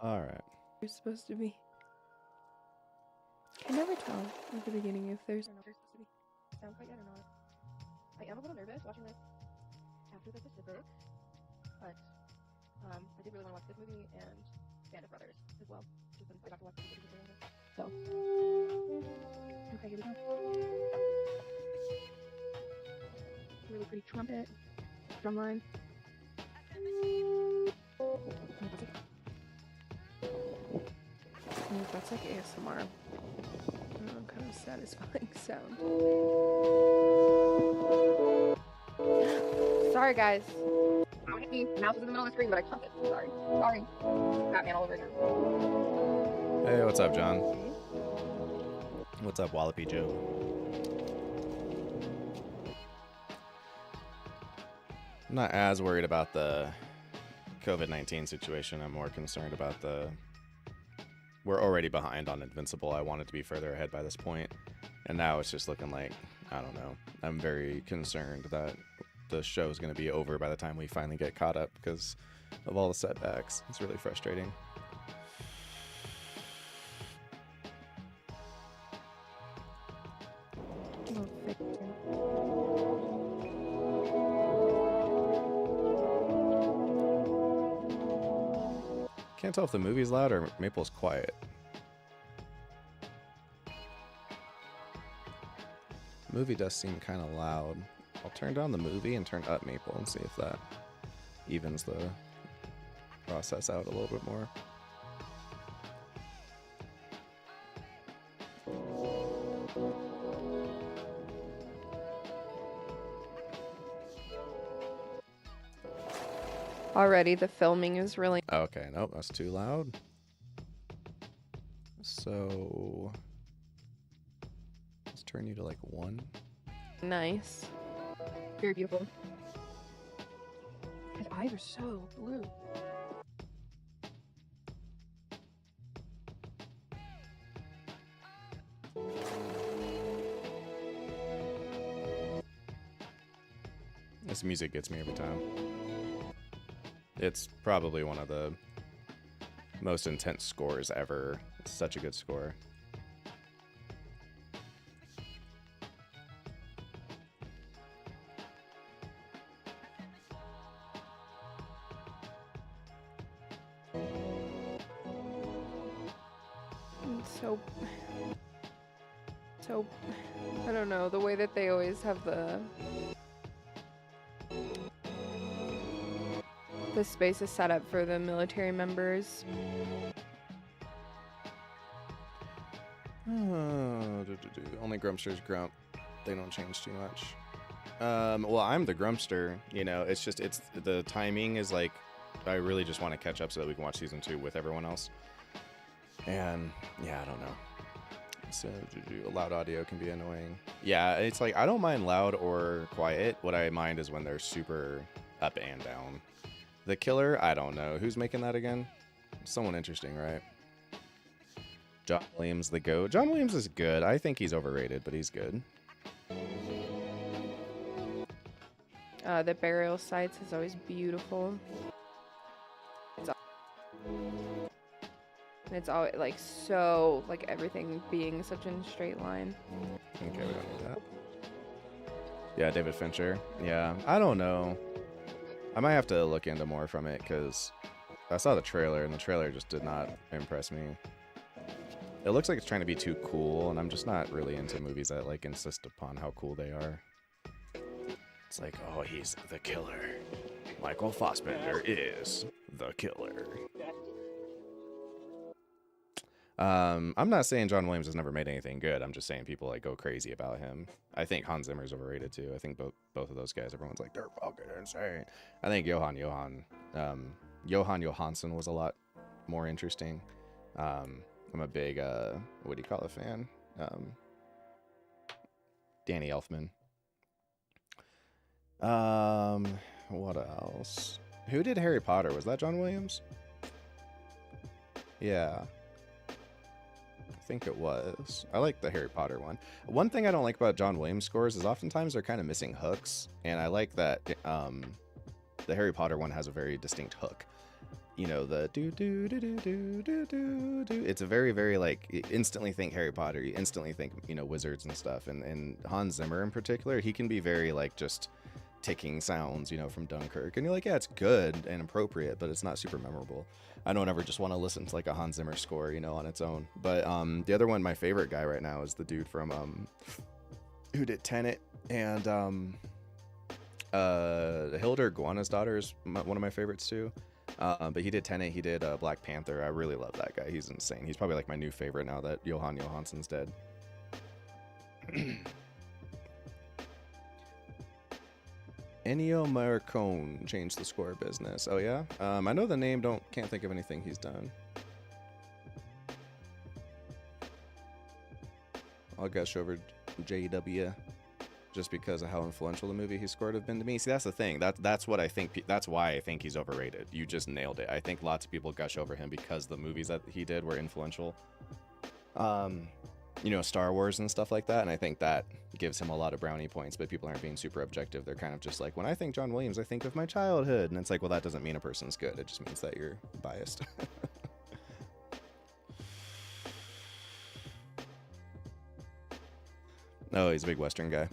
All right. You're supposed to be. I can never tell at the beginning if there's. I don't know if they're supposed to be sound quite yet or not. I am a little nervous watching this after the Pacific, but I did really want to watch this movie and Band of Brothers as well. Just since I got to watch the movie on this. So, okay, here we go. Really pretty trumpet, drum line. That's like ASMR. Kind of satisfying sound. Sorry, guys. Don't hit me. The mouse is in the middle of the screen, but I chunked it. Sorry. Sorry. Batman all over again. Hey, what's up, John? What's up, Wallopy Joe? I'm not as worried about the COVID-19 situation. I'm more concerned about we're already behind on Invincible. I wanted to be further ahead by this point, and now it's just looking like, I don't know. I'm very concerned that the show's going to be over by the time we finally get caught up because of all the setbacks. It's really frustrating. Can't tell if the movie's loud or Maple's quiet. The movie does seem kind of loud. I'll turn down the movie and turn up Maple and see if that evens the process out a little bit more. Already, the filming is really. Okay, nope, that's too loud. So let's turn you to like 1. Nice. Very beautiful. His eyes are so blue. This music gets me every time. It's probably one of the most intense scores ever. It's such a good score. So, I don't know, the way that they always have the space is set up for the military members. Only Grumpsters grump. They don't change too much. Well, I'm the Grumpster. You know, it's the timing is like, I really just want to catch up so that we can watch season 2 with everyone else. And yeah, I don't know. So loud audio can be annoying. Yeah, it's like I don't mind loud or quiet. What I mind is when they're super up and down. The Killer, I don't know. Who's making that again? Someone interesting, right? John Williams, the GOAT. John Williams is good. I think he's overrated, but he's good. The burial sites is always beautiful. It's always like so, like everything being such in a straight line. Okay, we don't need that. Yeah, David Fincher. Yeah, I don't know. I might have to look into more from it because I saw the trailer and the trailer just did not impress me. It looks like it's trying to be too cool, and I'm just not really into movies that like insist upon how cool they are. It's like, oh, he's the killer. Michael Fassbender is the killer. I'm not saying John Williams has never made anything good. I'm just saying people like go crazy about him. I think Hans Zimmer's overrated too. I think both of those guys, everyone's like, they're fucking insane. I think Johan Johansson was a lot more interesting. I'm a big what do you call it, fan? Danny Elfman. What else? Who did Harry Potter? Was that John Williams? Yeah. I think it was. I like the Harry Potter one. One thing I don't like about John Williams scores is oftentimes they're kind of missing hooks, and I like that the Harry Potter one has a very distinct hook. you know, the do do do do do do do do. It's a very, very like you instantly think Harry Potter. You instantly think, you know, wizards and stuff. And Hans Zimmer in particular, he can be very like just ticking sounds, you know, from Dunkirk. And you're like, yeah, it's good and appropriate, but it's not super memorable. I don't ever just want to listen to like a Hans Zimmer score, you know, on its own. But the other one, my favorite guy right now is the dude from who did Tenet and Hildur Guðnadóttir is one of my favorites too. But he did Tenet, he did Black Panther. I really love that guy. He's insane. He's probably like my new favorite now that Johan Johansson's dead. Ennio Morricone changed the score business. Oh yeah? I know the name, can't think of anything he's done. I'll gush over JW just because of how influential the movie he scored have been to me. See, that's the thing. That's what I think. That's why I think he's overrated. You just nailed it. I think lots of people gush over him because the movies that he did were influential. You know, Star Wars and stuff like that. And I think that gives him a lot of brownie points, but people aren't being super objective. They're kind of just like, when I think John Williams, I think of my childhood. And it's like, well, that doesn't mean a person's good. It just means that you're biased. Oh, he's a big Western guy.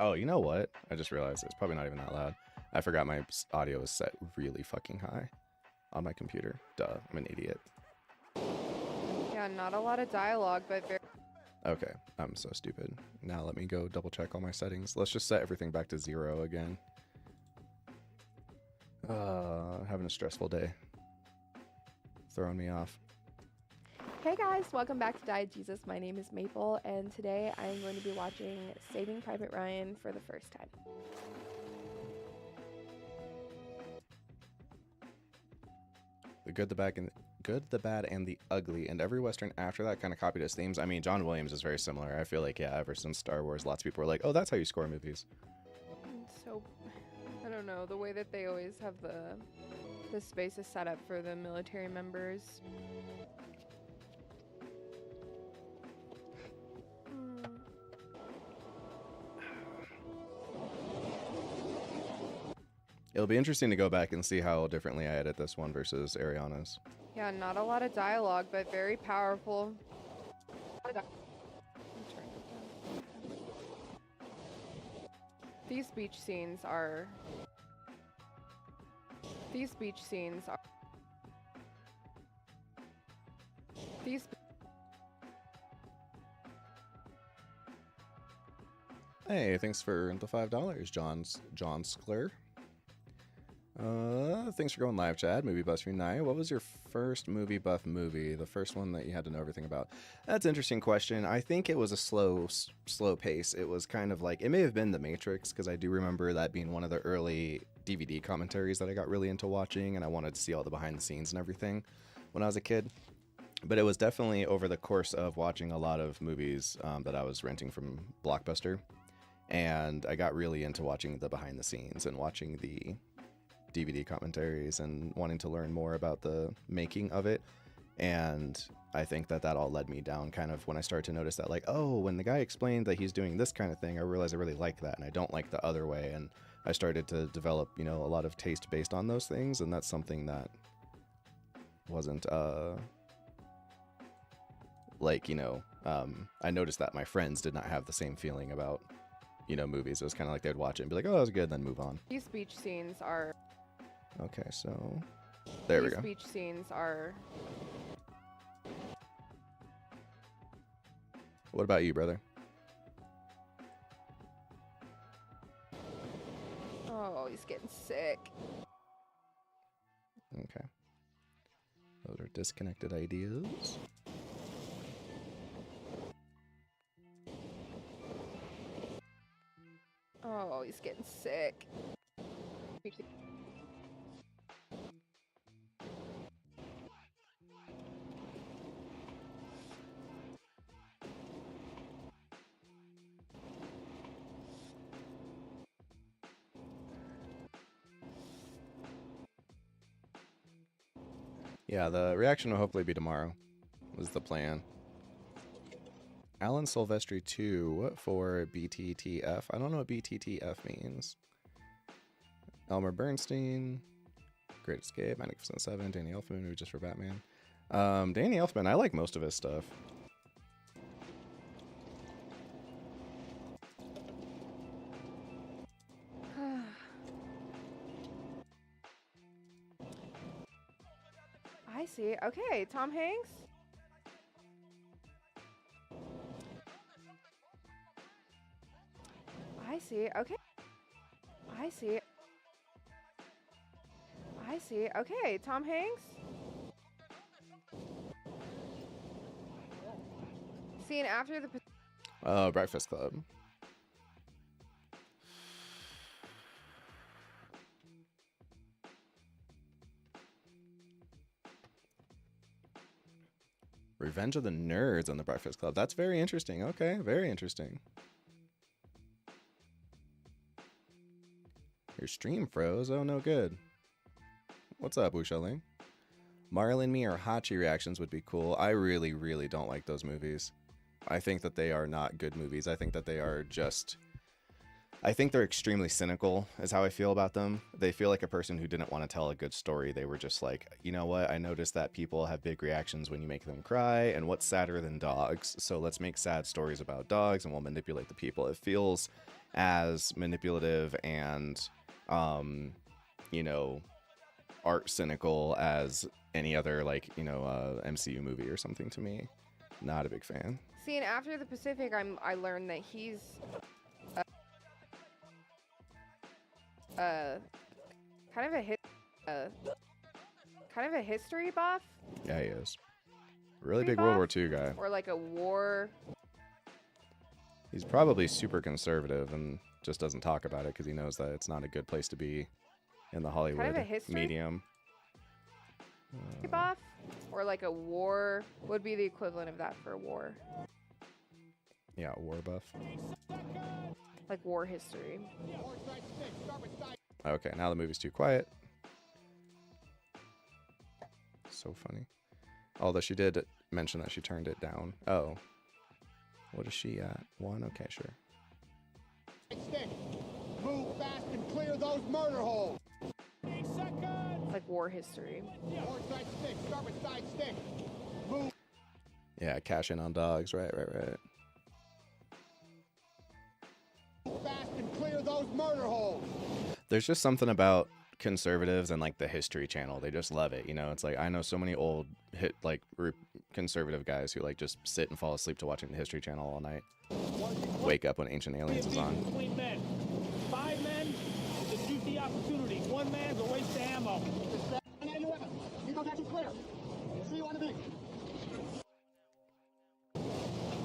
Oh, you know what? I just realized it's probably not even that loud. I forgot my audio is set really fucking high on my computer. Duh, I'm an idiot. Yeah, not a lot of dialogue, but very... Okay, I'm so stupid. Now let me go double check all my settings. Let's just set everything back to 0 again. Having a stressful day. Throwing me off. Hey guys, welcome back to Diegesis. My name is Maple, and today I'm going to be watching Saving Private Ryan for the first time. The good, the bad, and the ugly. And every Western after that kind of copied his themes. I mean, John Williams is very similar. I feel like, yeah, ever since Star Wars, lots of people were like, oh, that's how you score movies. So, I don't know, the way that they always have the spaces set up for the military members. It'll be interesting to go back and see how differently I edit this one versus Ariana's. Yeah, not a lot of dialogue, but very powerful. These beach scenes are... Hey, thanks for the $5, John Skler. Thanks for going live, Chad. Movie Buff Night. What was your first movie buff movie? The first one that you had to know everything about? That's an interesting question. I think it was a slow pace. It was kind of like, it may have been The Matrix, because I do remember that being one of the early DVD commentaries that I got really into watching, and I wanted to see all the behind the scenes and everything when I was a kid. But it was definitely over the course of watching a lot of movies that I was renting from Blockbuster, and I got really into watching the behind the scenes and watching the DVD commentaries and wanting to learn more about the making of it. And I think that all led me down kind of when I started to notice that, like, oh, when the guy explained that he's doing this kind of thing, I realized I really like that and I don't like the other way. And I started to develop, you know, a lot of taste based on those things. And that's something that wasn't like, you know, I noticed that my friends did not have the same feeling about, you know, movies. It was kind of like they'd watch it and be like, oh, that was good, then move on. These beach scenes are... Okay, so there we go. These beach scenes are... What about you, brother? Oh, he's getting sick. Okay. Those are disconnected ideas. Oh, he's getting sick. Yeah, the reaction will hopefully be tomorrow, is the plan. Alan Silvestri 2, what for BTTF? I don't know what BTTF means. Elmer Bernstein, Great Escape, Magnificent Seven, Danny Elfman, maybe just for Batman. Danny Elfman, I like most of his stuff. I see. Okay, Tom Hanks. I see. Okay. I see. I see. Okay, Tom Hanks. Scene after the. Oh, Breakfast Club. Revenge of the Nerds on the Breakfast Club. That's very interesting. Okay, very interesting. Your stream froze. Oh, no good. What's up, Wuxia? Marlon Me or Hachi reactions would be cool. I really, really don't like those movies. I think that they are not good movies. I think that they are just... I think they're extremely cynical, is how I feel about them. They feel like a person who didn't want to tell a good story. They were just like, you know what? I noticed that people have big reactions when you make them cry, and what's sadder than dogs? So let's make sad stories about dogs, and we'll manipulate the people. It feels as manipulative and, you know, art cynical as any other, like, you know, MCU movie or something to me. Not a big fan. Scene after the Pacific, I learned that he's kind of a history buff. Yeah, he is. Really big World War II guy. Or like a war. He's probably super conservative and just doesn't talk about it because he knows that it's not a good place to be in the Hollywood kind of a history medium. Buff. Or like a war would be the equivalent of that for a war. Yeah, war buff. Like war history. Okay, now the movie's too quiet. So funny. Although she did mention that she turned it down. Oh. What is she at? 1? Okay, sure. Move fast and clear those murder holes. Like war history. Side stick. Start with side stick. Move. Yeah, cash in on dogs. Right. Fast and clear those murder holes. There's just something about conservatives and like the History Channel. They just love it. You know, it's like I know so many old conservative guys who like just sit and fall asleep to watching the History Channel all night. Wake up when Ancient Aliens is on. Between men. 5 men is a juicy opportunity. 1 man's a waste of ammo. Keep those actions clear. See you on the beach.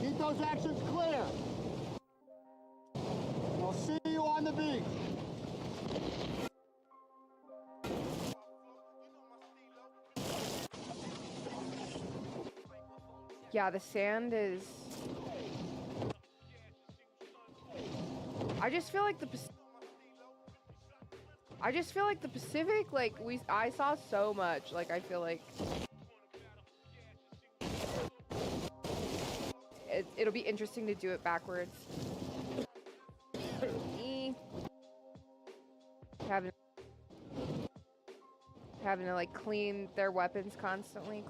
Keep those actions clear. We'll see you on the beach. Yeah, the sand is... I just feel like the Pacific, like, I saw so much. Like, I feel like... It'll be interesting to do it backwards. Having to, like, clean their weapons constantly.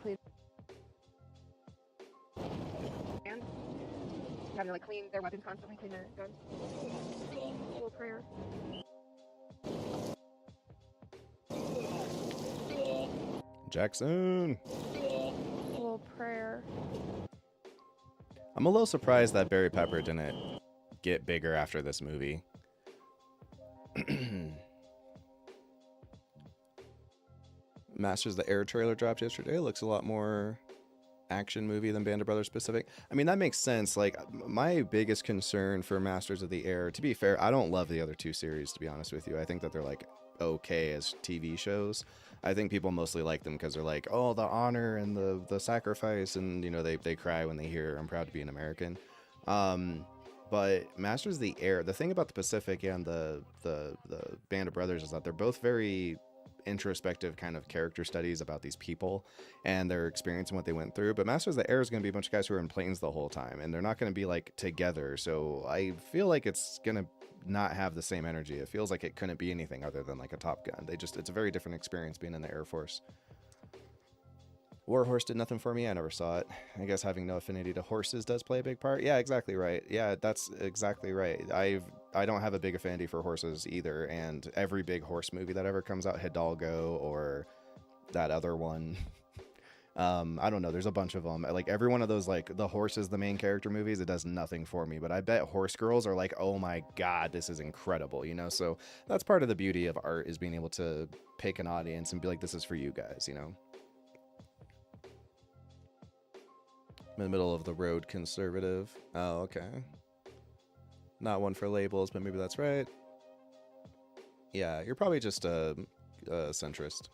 Having to like clean their weapons constantly, clean their guns. Little prayer. Jackson. Little prayer. I'm a little surprised that Barry Pepper didn't get bigger after this movie. Masters of the Air trailer dropped yesterday. Looks a lot more action movie than Band of Brothers specific. I mean, that makes sense. Like, my biggest concern for Masters of the Air, to be fair, I don't love the other two series, to be honest with you. I think that they're like okay as TV shows. I think people mostly like them because they're like, oh, the honor and the sacrifice, and you know, they cry when they hear I'm proud to be an American. But Masters of the Air, the thing about the Pacific and the Band of Brothers is that they're both very introspective kind of character studies about these people and their experience and what they went through. But Masters of the Air is going to be a bunch of guys who are in planes the whole time, and they're not going to be like together. So I feel like it's going to not have the same energy. It feels like it couldn't be anything other than like a Top Gun. It's a very different experience being in the Air Force. Warhorse did nothing for me. I never saw it. I guess having no affinity to horses does play a big part. Yeah, exactly right. Yeah, that's exactly right. I don't have a big affinity for horses either, and every big horse movie that ever comes out, Hidalgo or that other one, I don't know, there's a bunch of them. Like, every one of those, like, the horse is the main character movies, it does nothing for me. But I bet horse girls are like, oh my god, this is incredible, you know? So that's part of the beauty of art, is being able to pick an audience and be like, this is for you guys, you know? I'm in the middle of the road conservative. Oh, okay. Not one for labels, but maybe that's right. Yeah, you're probably just a centrist.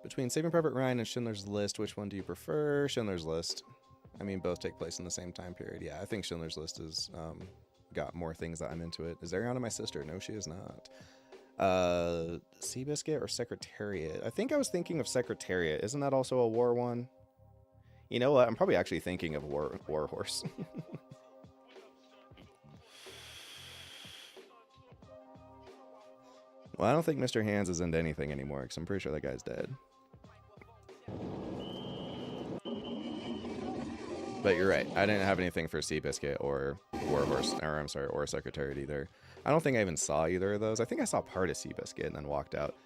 Between Saving Private Ryan and Schindler's List, which one do you prefer? Schindler's List. I mean, both take place in the same time period. Yeah, I think Schindler's List has got more things that I'm into it. Is Ariana my sister? No, she is not. Seabiscuit or Secretariat? I think I was thinking of Secretariat. Isn't that also a war one? You know what? I'm probably actually thinking of Warhorse. Well, I don't think Mr. Hands is into anything anymore, because I'm pretty sure that guy's dead. But you're right. I didn't have anything for Seabiscuit or Warhorse, or I'm sorry, or Secretariat either. I don't think I even saw either of those. I think I saw part of Seabiscuit and then walked out.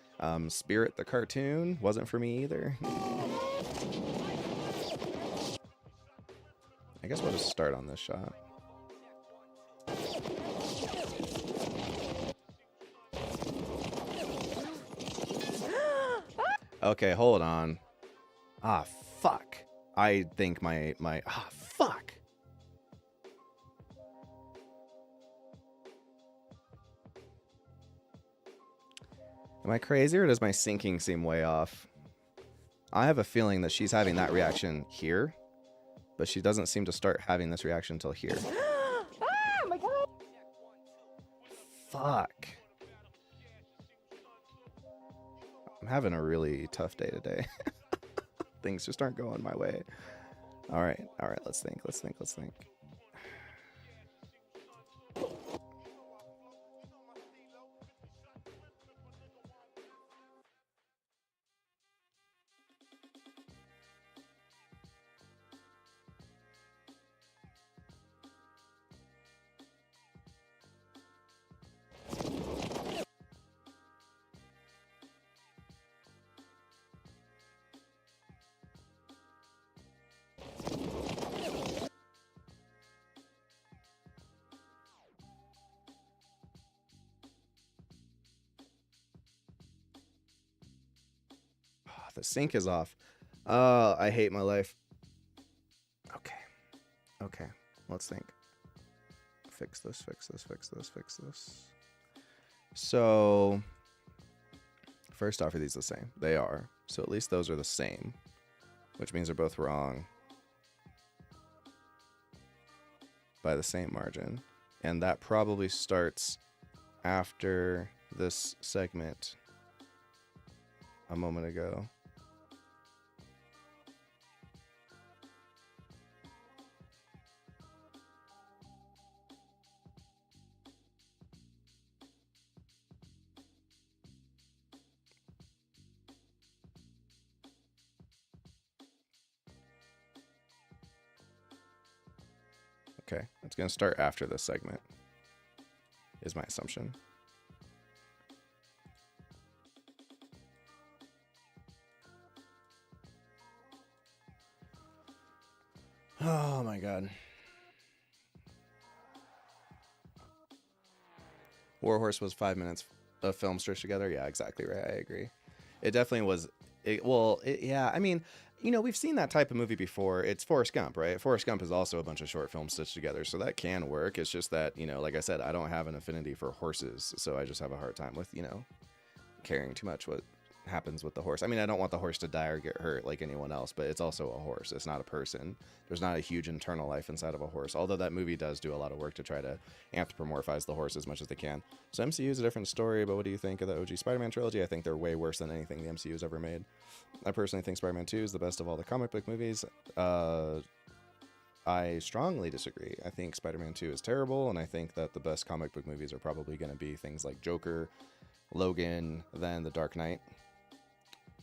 Spirit the cartoon wasn't for me either. I guess we'll just start on this shot. Okay, hold on. Ah, fuck. I think fuck. Am I crazy, or does my syncing seem way off? I have a feeling that she's having that reaction here, but she doesn't seem to start having this reaction until here. Ah, my god. Fuck. I'm having a really tough day today. Things just aren't going my way. All right, let's think. The sync is off. I hate my life. Okay, let's think. Fix this. So, first off, are these the same? They are. So at least those are the same, which means they're both wrong by the same margin. And that probably starts after this segment a moment ago. Okay, it's going to start after this segment, is my assumption. Oh my god. Warhorse was 5 minutes of film stretched together. Yeah, exactly right. I agree. It definitely was. Yeah. I mean, we've seen that type of movie before. It's Forrest Gump, right? Forrest Gump is also a bunch of short films stitched together, so that can work. It's just that, like I said, I don't have an affinity for horses, so I just have a hard time with, caring too much what happens with the horse. I mean, I don't want the horse to die or get hurt like anyone else, but it's also a horse. It's not a person. There's not a huge internal life inside of a horse, although that movie does do a lot of work to try to anthropomorphize the horse as much as they can. So MCU is a different story, but what do you think of the OG Spider-Man trilogy? I think they're way worse than anything the MCU's ever made. I personally think Spider-Man 2 is the best of all the comic book movies. I strongly disagree. I think Spider-Man 2 is terrible, and I think that the best comic book movies are probably going to be things like Joker, Logan, then The Dark Knight.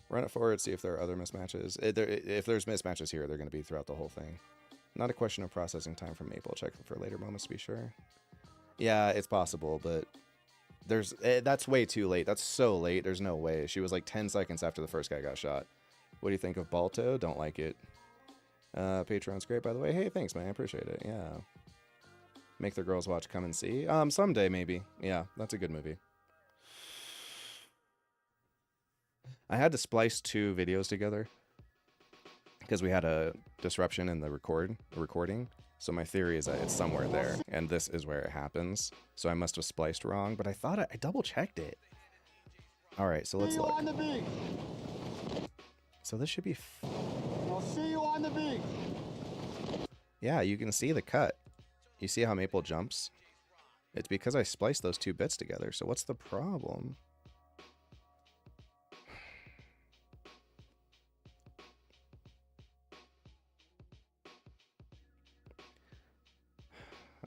Run it forward, see if there are other mismatches. If there's mismatches here, they're going to be throughout the whole thing. Not a question of processing time from Maple. Check for later moments to be sure. Yeah, it's possible, but that's way too late. That's so late. There's no way. She was like 10 seconds after the first guy got shot. What do you think of Balto? Don't like it. Patreon's great, by the way. Hey, thanks, man. I appreciate it. Yeah. Make the girls watch Come and See. Someday, maybe. Yeah, that's a good movie. I had to splice 2 videos together because we had a disruption in the recording. So my theory is that it's somewhere there, and this is where it happens. So I must have spliced wrong, but I thought I double checked it. All right, so let's look. On the beach. So this should be. I'll see you on the beach. Yeah, you can see the cut. You see how Maple jumps? It's because I spliced those 2 bits together. So what's the problem?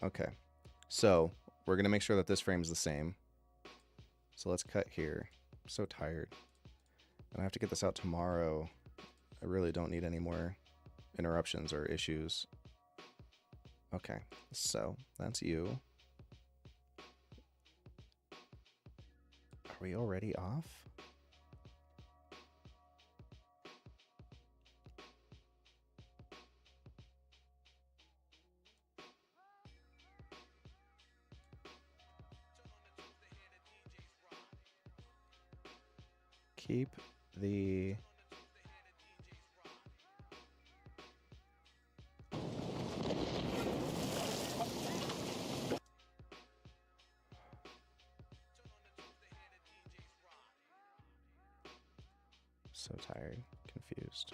Okay, so we're going to make sure that this frame's the same. So let's cut here. I'm so tired. And I have to get this out tomorrow. I really don't need any more interruptions or issues. Okay, so that's you. Are we already off? Keep the so tired, confused.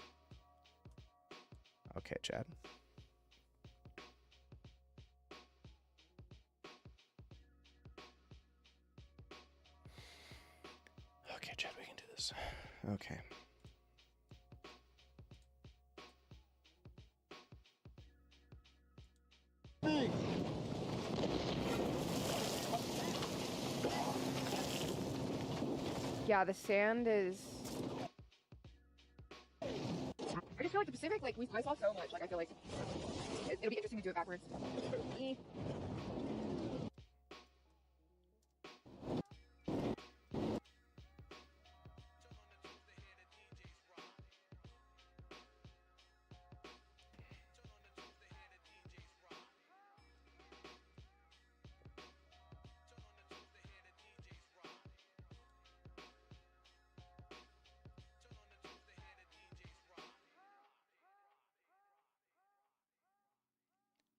Okay, Chad. Okay, Chad, we can do this. Okay. Yeah, the sand is. I just feel like the Pacific, I saw so much. I feel like it'll be interesting to do it backwards.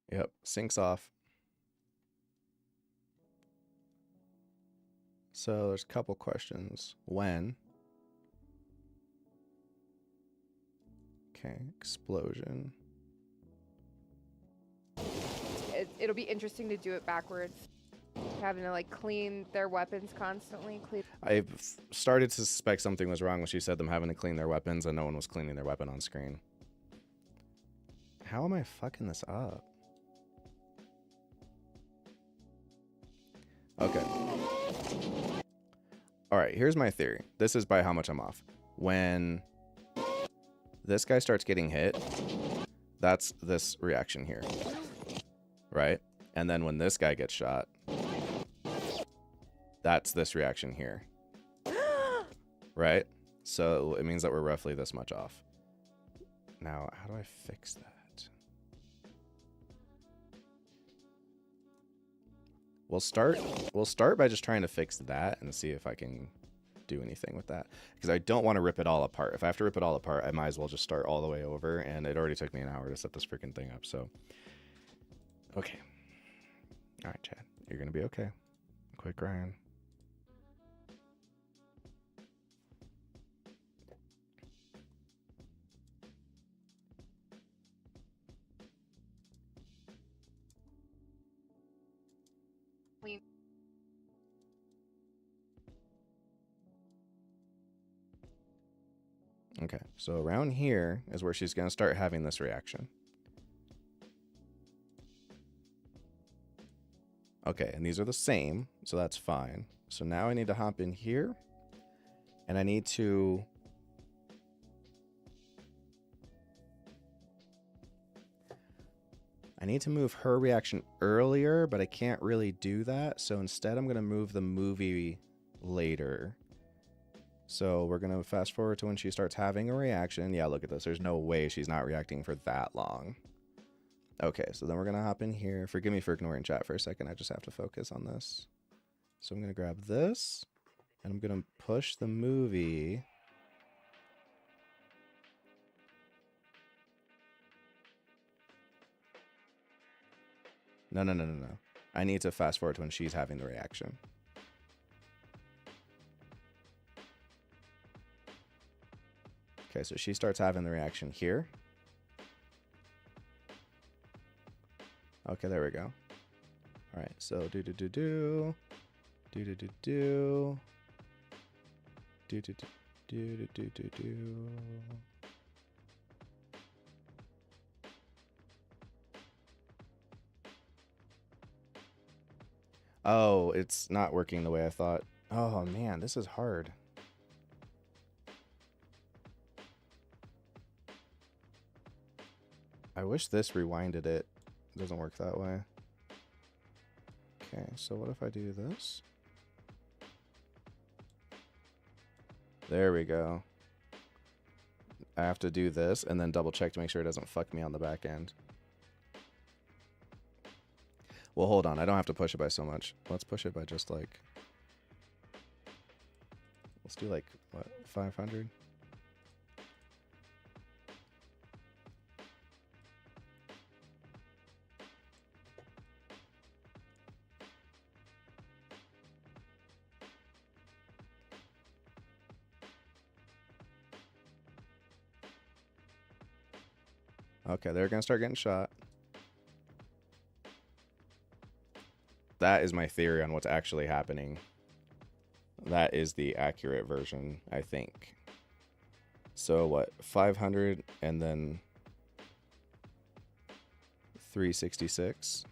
Yep, syncs off. So there's a couple questions. When? Okay, explosion. It'll be interesting to do it backwards. Having to clean their weapons constantly. I've started to suspect something was wrong when she said them having to clean their weapons and no one was cleaning their weapon on screen. How am I fucking this up? Okay. All right, here's my theory. This is by how much I'm off. When this guy starts getting hit, that's this reaction here. Right? And then when this guy gets shot, that's this reaction here. Right? So it means that we're roughly this much off. Now, how do I fix that? We'll start by just trying to fix that and see if I can do anything with that because I don't want to rip it all apart. If I have to rip it all apart, I might as well just start all the way over, and it already took me an hour to set this freaking thing up. So, okay. All right, Chad, you're going to be okay. Quit crying. Okay, so around here is where she's going to start having this reaction. Okay, and these are the same, so that's fine. So now I need to hop in here, and I need to... move her reaction earlier, but I can't really do that. So instead, I'm going to move the movie later. So we're going to fast forward to when she starts having a reaction. Yeah, look at this. There's no way she's not reacting for that long. Okay, so then we're going to hop in here. Forgive me for ignoring chat for a second. I just have to focus on this. So I'm going to grab this, and I'm going to push the movie. No. I need to fast forward to when she's having the reaction. Okay, so she starts having the reaction here. Okay, there we go. All right, so do. Oh, it's not working the way I thought. Oh man, this is hard. I wish this rewinded it. It doesn't work that way. Okay, so what if I do this? There we go. I have to do this and then double check to make sure it doesn't fuck me on the back end. Well, hold on. I don't have to push it by so much. Let's push it by just like... Let's do like, what, 500? Okay, they're going to start getting shot. That is my theory on what's actually happening. That is the accurate version, I think. So what, 500 and then 366.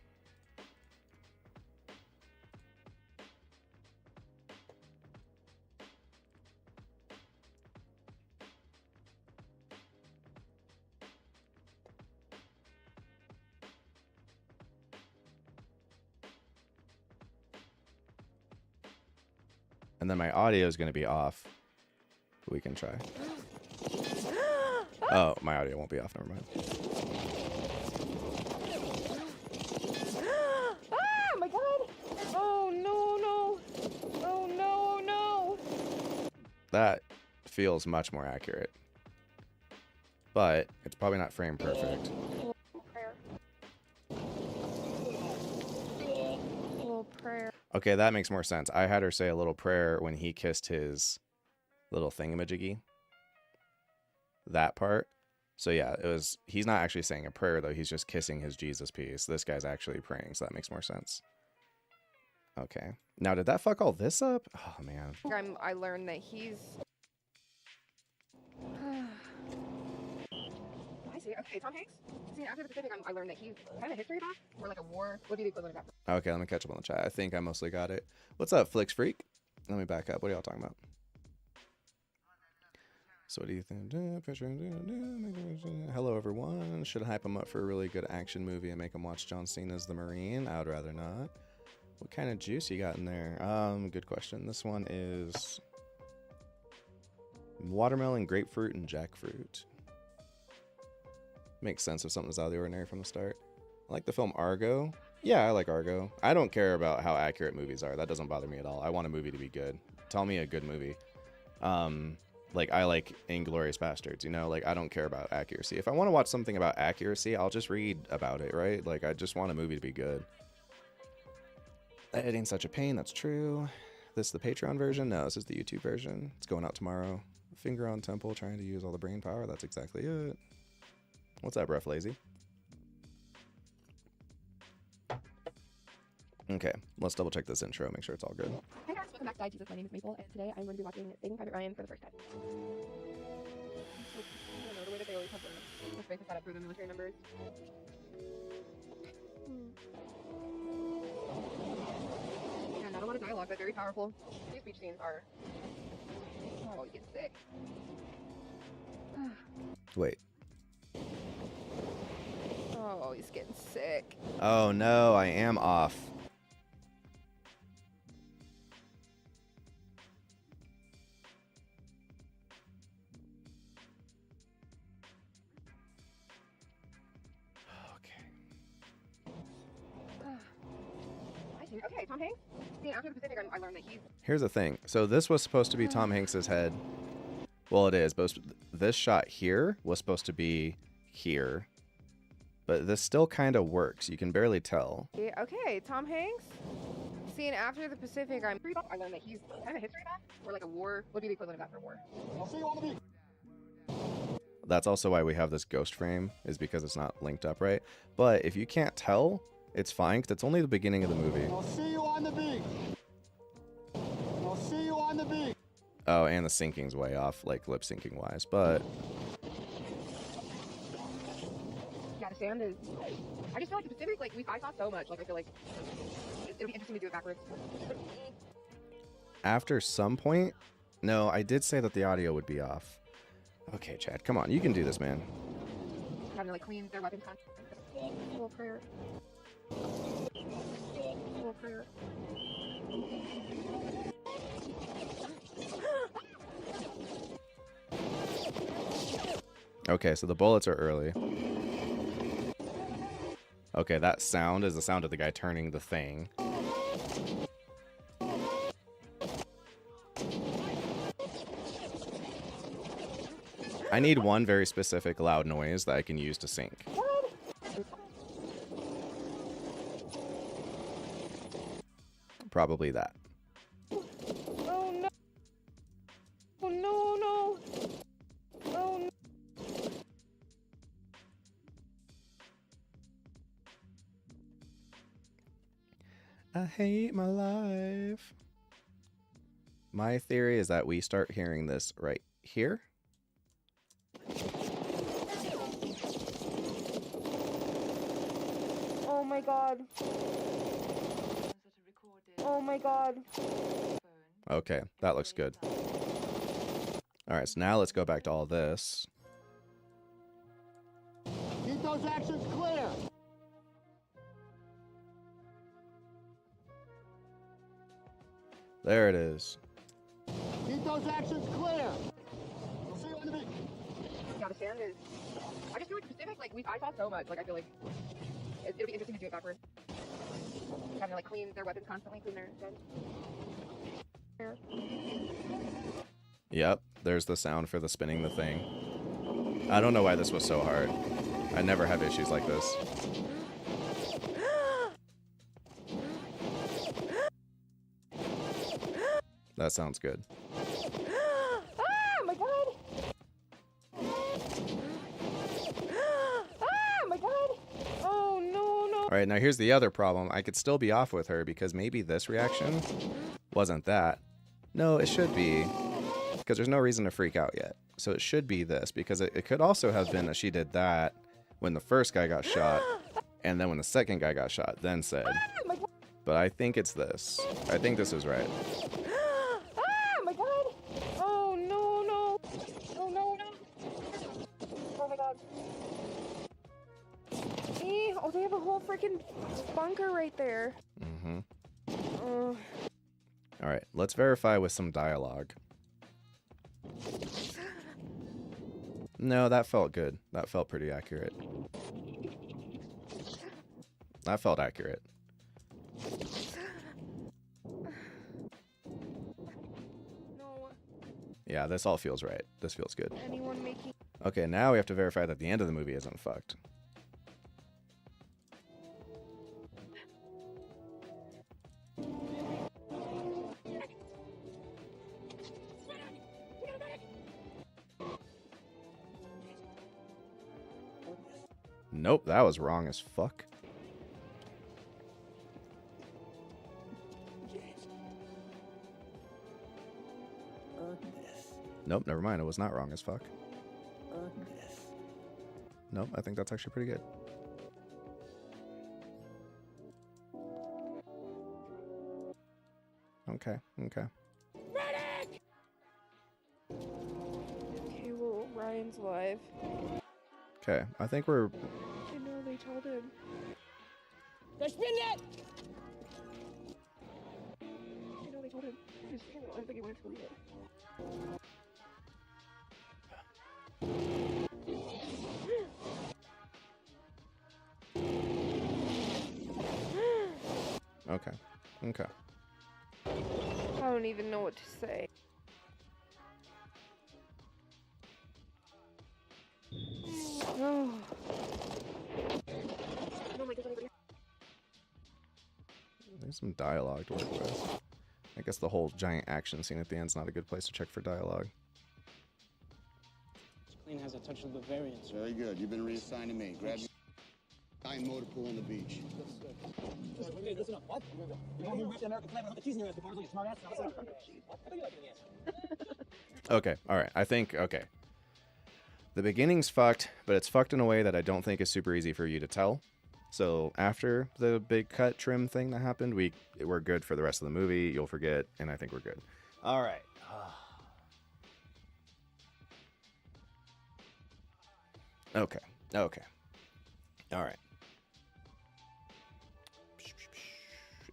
And then my audio is going to be off. We can try. Oh, my audio won't be off. Never mind. Ah, my God. Oh, no. Oh, no. That feels much more accurate. But it's probably not frame perfect. Prayer. Okay, that makes more sense. I had her say a little prayer when he kissed his little thingamajiggy. That part. So yeah, he's not actually saying a prayer though. He's just kissing his Jesus piece. This guy's actually praying, so that makes more sense. Okay. Now, did that fuck all this up? Oh, man. I learned that he's... I see. Okay, Tom Hanks. See, after the Pacific, I learned that he's kind of a history buff, or like a war would be the equivalent of that. Okay, let me catch up on the chat. I think I mostly got it. What's up, Flix Freak? Let me back up. What are y'all talking about? So what do you think? Hello, everyone. Should I hype him up for a really good action movie and make him watch John Cena's The Marine? I would rather not. What kind of juice you got in there? Good question. This one is watermelon, grapefruit, and jackfruit. Makes sense if something's out of the ordinary from the start. I like the film Argo. Yeah, I like Argo. I don't care about how accurate movies are. That doesn't bother me at all. I want a movie to be good. Tell me a good movie. Like, I like Inglourious Bastards, you know? Like, I don't care about accuracy. If I want to watch something about accuracy, I'll just read about it, right? Like, I just want a movie to be good. Editing's such a pain, that's true. This is the Patreon version? No, this is the YouTube version. It's going out tomorrow. Finger on temple, trying to use all the brain power. That's exactly it. What's up, Rough Lazy? Okay, let's double check this intro, make sure it's all good. Hey guys, welcome back to Diegesis. My name is Maple, and today I'm going to be watching Saving Private Ryan for the first time. I don't know, the way that they always have the spaces set up for the military members. Yeah, not a lot of dialogue, but very powerful. These speech scenes are... Oh, you get sick. Wait. Oh, he's getting sick. Oh no, I am off. Okay, Tom Hanks. See, after the Pacific, I learned that he's... Here's the thing. So this was supposed to be Tom Hanks's head. Well, it is. But this shot here was supposed to be here. But this still kind of works. You can barely tell. Okay, Tom Hanks. Seeing after the Pacific, I learned that he's kind of a history buff, or like a war would be the equivalent of that for war. I'll see you on the beach. That's also why we have this ghost frame, is because it's not linked up right. But if you can't tell, it's fine, because it's only the beginning of the movie. I'll see you on the beach. I'll see you on the beach. Oh, and the syncing's way off, like lip syncing wise, but... Yeah, the sand is... I just feel like the Pacific, like, I saw so much, like, I feel like it'll be interesting to do it backwards. After some point... No, I did say that the audio would be off. Okay, Chad, come on, you can do this, man. Having to, like, clean their weapons constantly. A little prayer. A little prayer. Okay, so the bullets are early. Okay, that sound is the sound of the guy turning the thing. I need one very specific loud noise that I can use to sync. Probably that. Oh no! Oh no, no! Oh no! I hate my life. My theory is that we start hearing this right here. Oh my god. Oh my god. Okay, that looks good. Alright, so now let's go back to all this. Keep those actions clear. There it is. Keep those actions clear. I'll see you on the beach. Yeah, the sand is... I just feel like the Pacific, like, I saw so much, like, I feel like it'll be interesting to do it backwards. Having to, like, clean their weapons constantly, clean their guns. Yep, there's the sound for the spinning the thing. I don't know why this was so hard. I never have issues like this. That sounds good. Ah, my god! Ah, my god! Oh, no, no. All right, now here's the other problem. I could still be off with her because maybe this reaction wasn't that. No, it should be, because there's no reason to freak out yet. So it should be this, because it could also have been that she did that when the first guy got shot, and then when the second guy got shot, then said. But I think it's this. I think this is right. Ah, my god! Oh, no, no. Oh, no, no. Oh, my god. Oh, they have a whole freaking bunker right there. Mm-hmm. All right, let's verify with some dialogue. No, that felt good. That felt pretty accurate. That felt accurate. No. Yeah, this all feels right. This feels good. Anyone making Okay, now we have to verify that the end of the movie isn't fucked. Nope, that was wrong as fuck. Nope, never mind. It was not wrong as fuck. Nope, I think that's actually pretty good. Okay, okay. Okay, well, Ryan's live. Okay, I think we're... I know they told him. Spin that! I know they told him. I think he went to it. Okay, okay. I don't even know what to say. Oh. There's some dialogue to work with. I guess the whole giant action scene at the end's not a good place to check for dialogue. Clean has a touch of Bavarian. Very good. You've been reassigned to me. Grab your giant motor pool on the beach. Wait, listen up. What? You want me to reach the American flag without the cheese in your ass before I was like a smart ass? What? I think you like an answer. Okay, alright. I think, okay. The beginning's fucked, but it's fucked in a way that I don't think is super easy for you to tell. So after the big cut trim thing that happened, we're good for the rest of the movie. You'll forget, and I think we're good. All right. Okay. Okay. All right.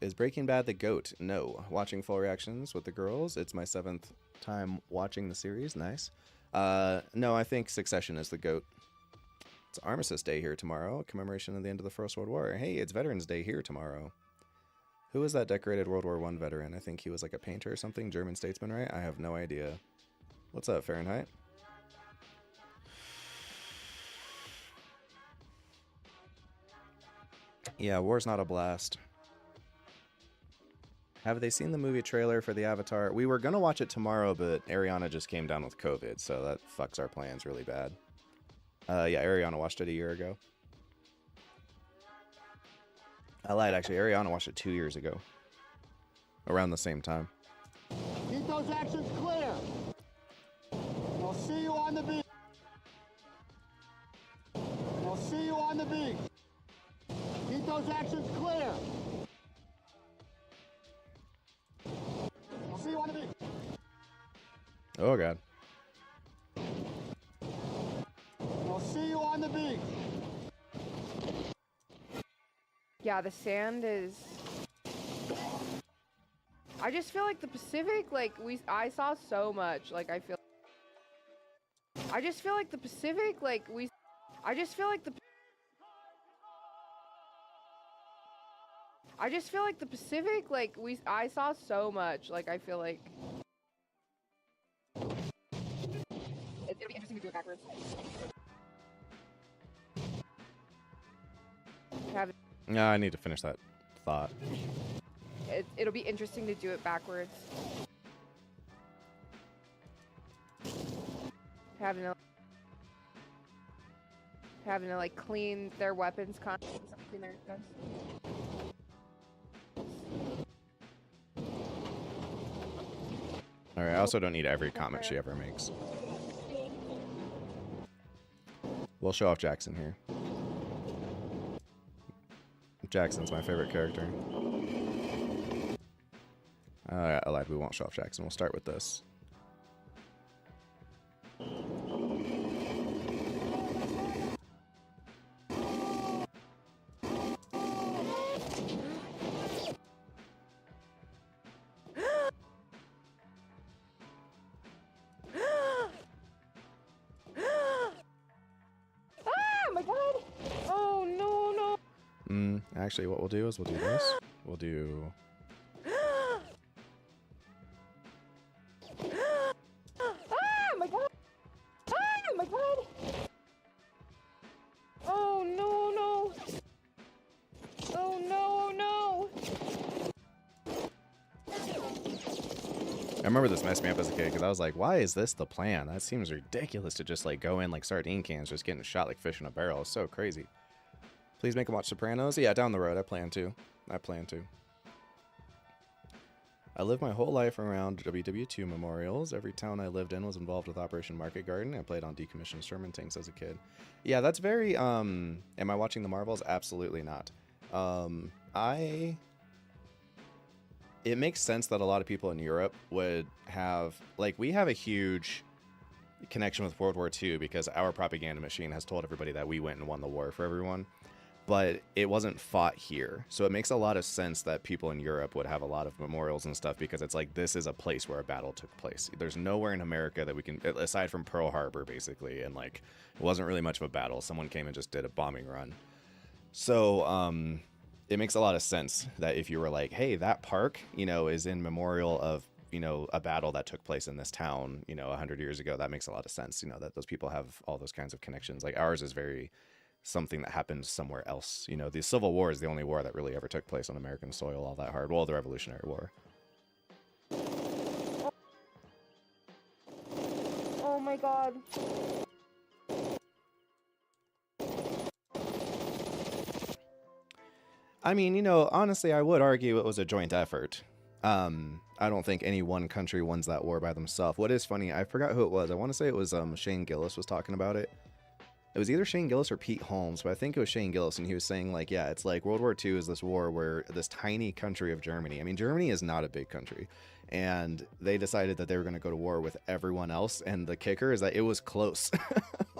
Is Breaking Bad the GOAT? No. Watching full reactions with the girls. It's my 7th time watching the series. Nice. No, I think Succession is the GOAT. It's Armistice Day here tomorrow, commemoration of the end of the First World War. Hey, it's Veterans Day here tomorrow. Who is that decorated World War I veteran? I think he was like a painter or something, German statesman, right? I have no idea. What's up, Fahrenheit? Yeah, war's not a blast. Have they seen the movie trailer for the Avatar? We were going to watch it tomorrow, but Ariana just came down with COVID, so that fucks our plans really bad. Yeah, Ariana watched it a year ago. I lied, actually. Ariana watched it 2 years ago. Around the same time. Keep those actions clear. I'll see you on the beach. I'll see you on the beach. Keep those actions clear. I'll see you on the beach. Oh, God. I'll see you on the beach. Yeah, the sand is... I just feel like the Pacific, like, I saw so much, like, I feel... I just feel like the Pacific, like, I just feel like the... I just feel like the Pacific, like, I saw so much, like, I feel like... It'll be interesting to do it backwards. No, I need to finish that thought. It'll be interesting to do it backwards. Having to like clean their weapons Clean their guns. Alright, I also don't need every comment she ever makes. We'll show off Jackson here. Jackson's my favorite character. I lied, we won't show off Jackson. We'll start with this. Actually, what we'll do is we'll do this. We'll do... remember this messed me up as a kid because I was like, why is this the plan? That seems ridiculous to just like go in like sardine cans, just getting shot like fish in a barrel. It's so crazy. Please make him watch Sopranos. Yeah, down the road. I plan to. I lived my whole life around WW2 memorials. Every town I lived in was involved with Operation Market Garden. I played on decommissioned Sherman tanks as a kid. Yeah, that's very, am I watching the Marvels? Absolutely not. It makes sense that a lot of people in Europe would have, like, we have a huge connection with World War II because our propaganda machine has told everybody that we went and won the war for everyone. But it wasn't fought here. So it makes a lot of sense that people in Europe would have a lot of memorials and stuff because it's like, this is a place where a battle took place. There's nowhere in America that we can, aside from Pearl Harbor, basically, and like, it wasn't really much of a battle. Someone came and just did a bombing run. So, it makes a lot of sense that if you were like, hey, that park, you know, is in memorial of, you know, a battle that took place in this town, you know, 100 years ago, that makes a lot of sense, you know, that those people have all those kinds of connections. Like ours is very something that happened somewhere else. You know, the Civil War is the only war that really ever took place on American soil all that hard. Well, the Revolutionary War. Oh my god. I mean, you know, honestly, I would argue it was a joint effort. I don't think any one country wins that war by themselves. What is funny, I forgot who it was. I want to say it was Shane Gillis was talking about it. It was either Shane Gillis or Pete Holmes, but I think it was Shane Gillis, and he was saying, like, yeah, it's like World War II is this war where this tiny country of Germany, I mean, Germany is not a big country, and they decided that they were going to go to war with everyone else, and the kicker is that it was close.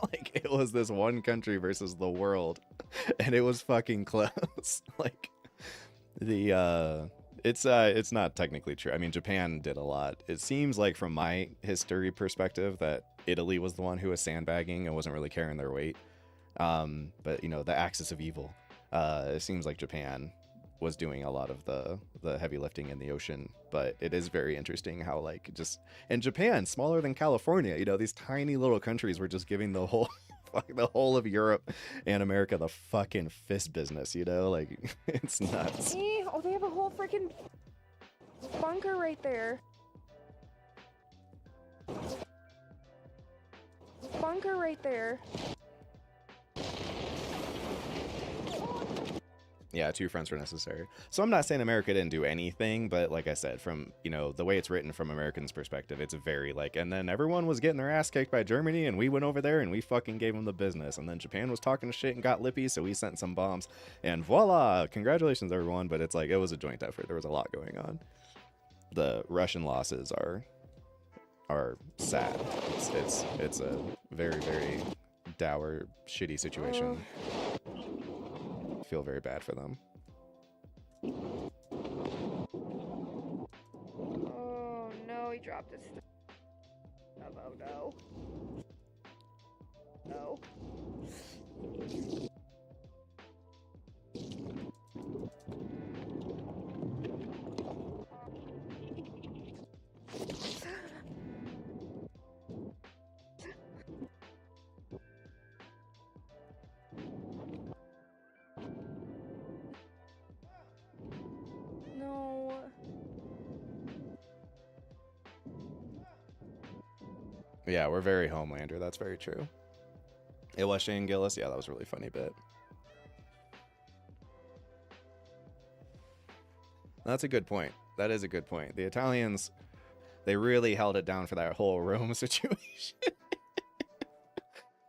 Like, it was this one country versus the world, and it was fucking close. Like, it's not technically true. I mean, Japan did a lot. It seems like from my history perspective that Italy was the one who was sandbagging and wasn't really carrying their weight. But you know, the axis of evil. It seems like Japan was doing a lot of the heavy lifting in the ocean. But it is very interesting how, like, just in Japan, smaller than California, you know, these tiny little countries were just giving the whole of Europe and America the fucking fist business, you know, like, it's nuts. Oh, they have a whole freaking bunker right there. Bunker right there. Yeah, 2 fronts were necessary. So I'm not saying America didn't do anything, but like I said, from, you know, the way it's written from Americans' perspective, it's very like, and then everyone was getting their ass kicked by Germany, and we went over there and we fucking gave them the business. And then Japan was talking shit and got lippy, so we sent some bombs, and voila, congratulations everyone. But it's like, it was a joint effort. There was a lot going on. The Russian losses are sad. It's a very, very dour, shitty situation. Feel very bad for them. Oh no, he dropped his stuff. Oh no. No. No. Yeah, we're very Homelander. That's very true. It was Shane Gillis. Yeah, that was a really funny bit. That's a good point. That is a good point. The Italians, they really held it down for that whole Rome situation.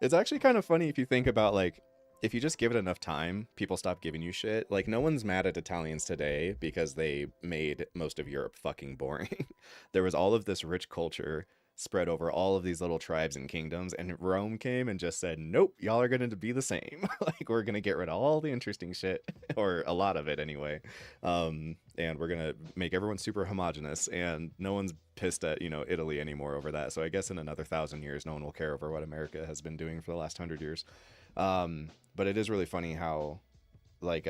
It's actually kind of funny if you think about, like, if you just give it enough time, people stop giving you shit. Like, no one's mad at Italians today because they made most of Europe fucking boring. There was all of this rich culture spread over all of these little tribes and kingdoms, and Rome came and just said, nope, y'all are going to be the same. Like, we're going to get rid of all the interesting shit, or a lot of it anyway, and we're going to make everyone super homogenous, and no one's pissed at, you know, Italy anymore over that. So I guess in another 1,000 years, no one will care over what America has been doing for the last 100 years. But it is really funny how, like,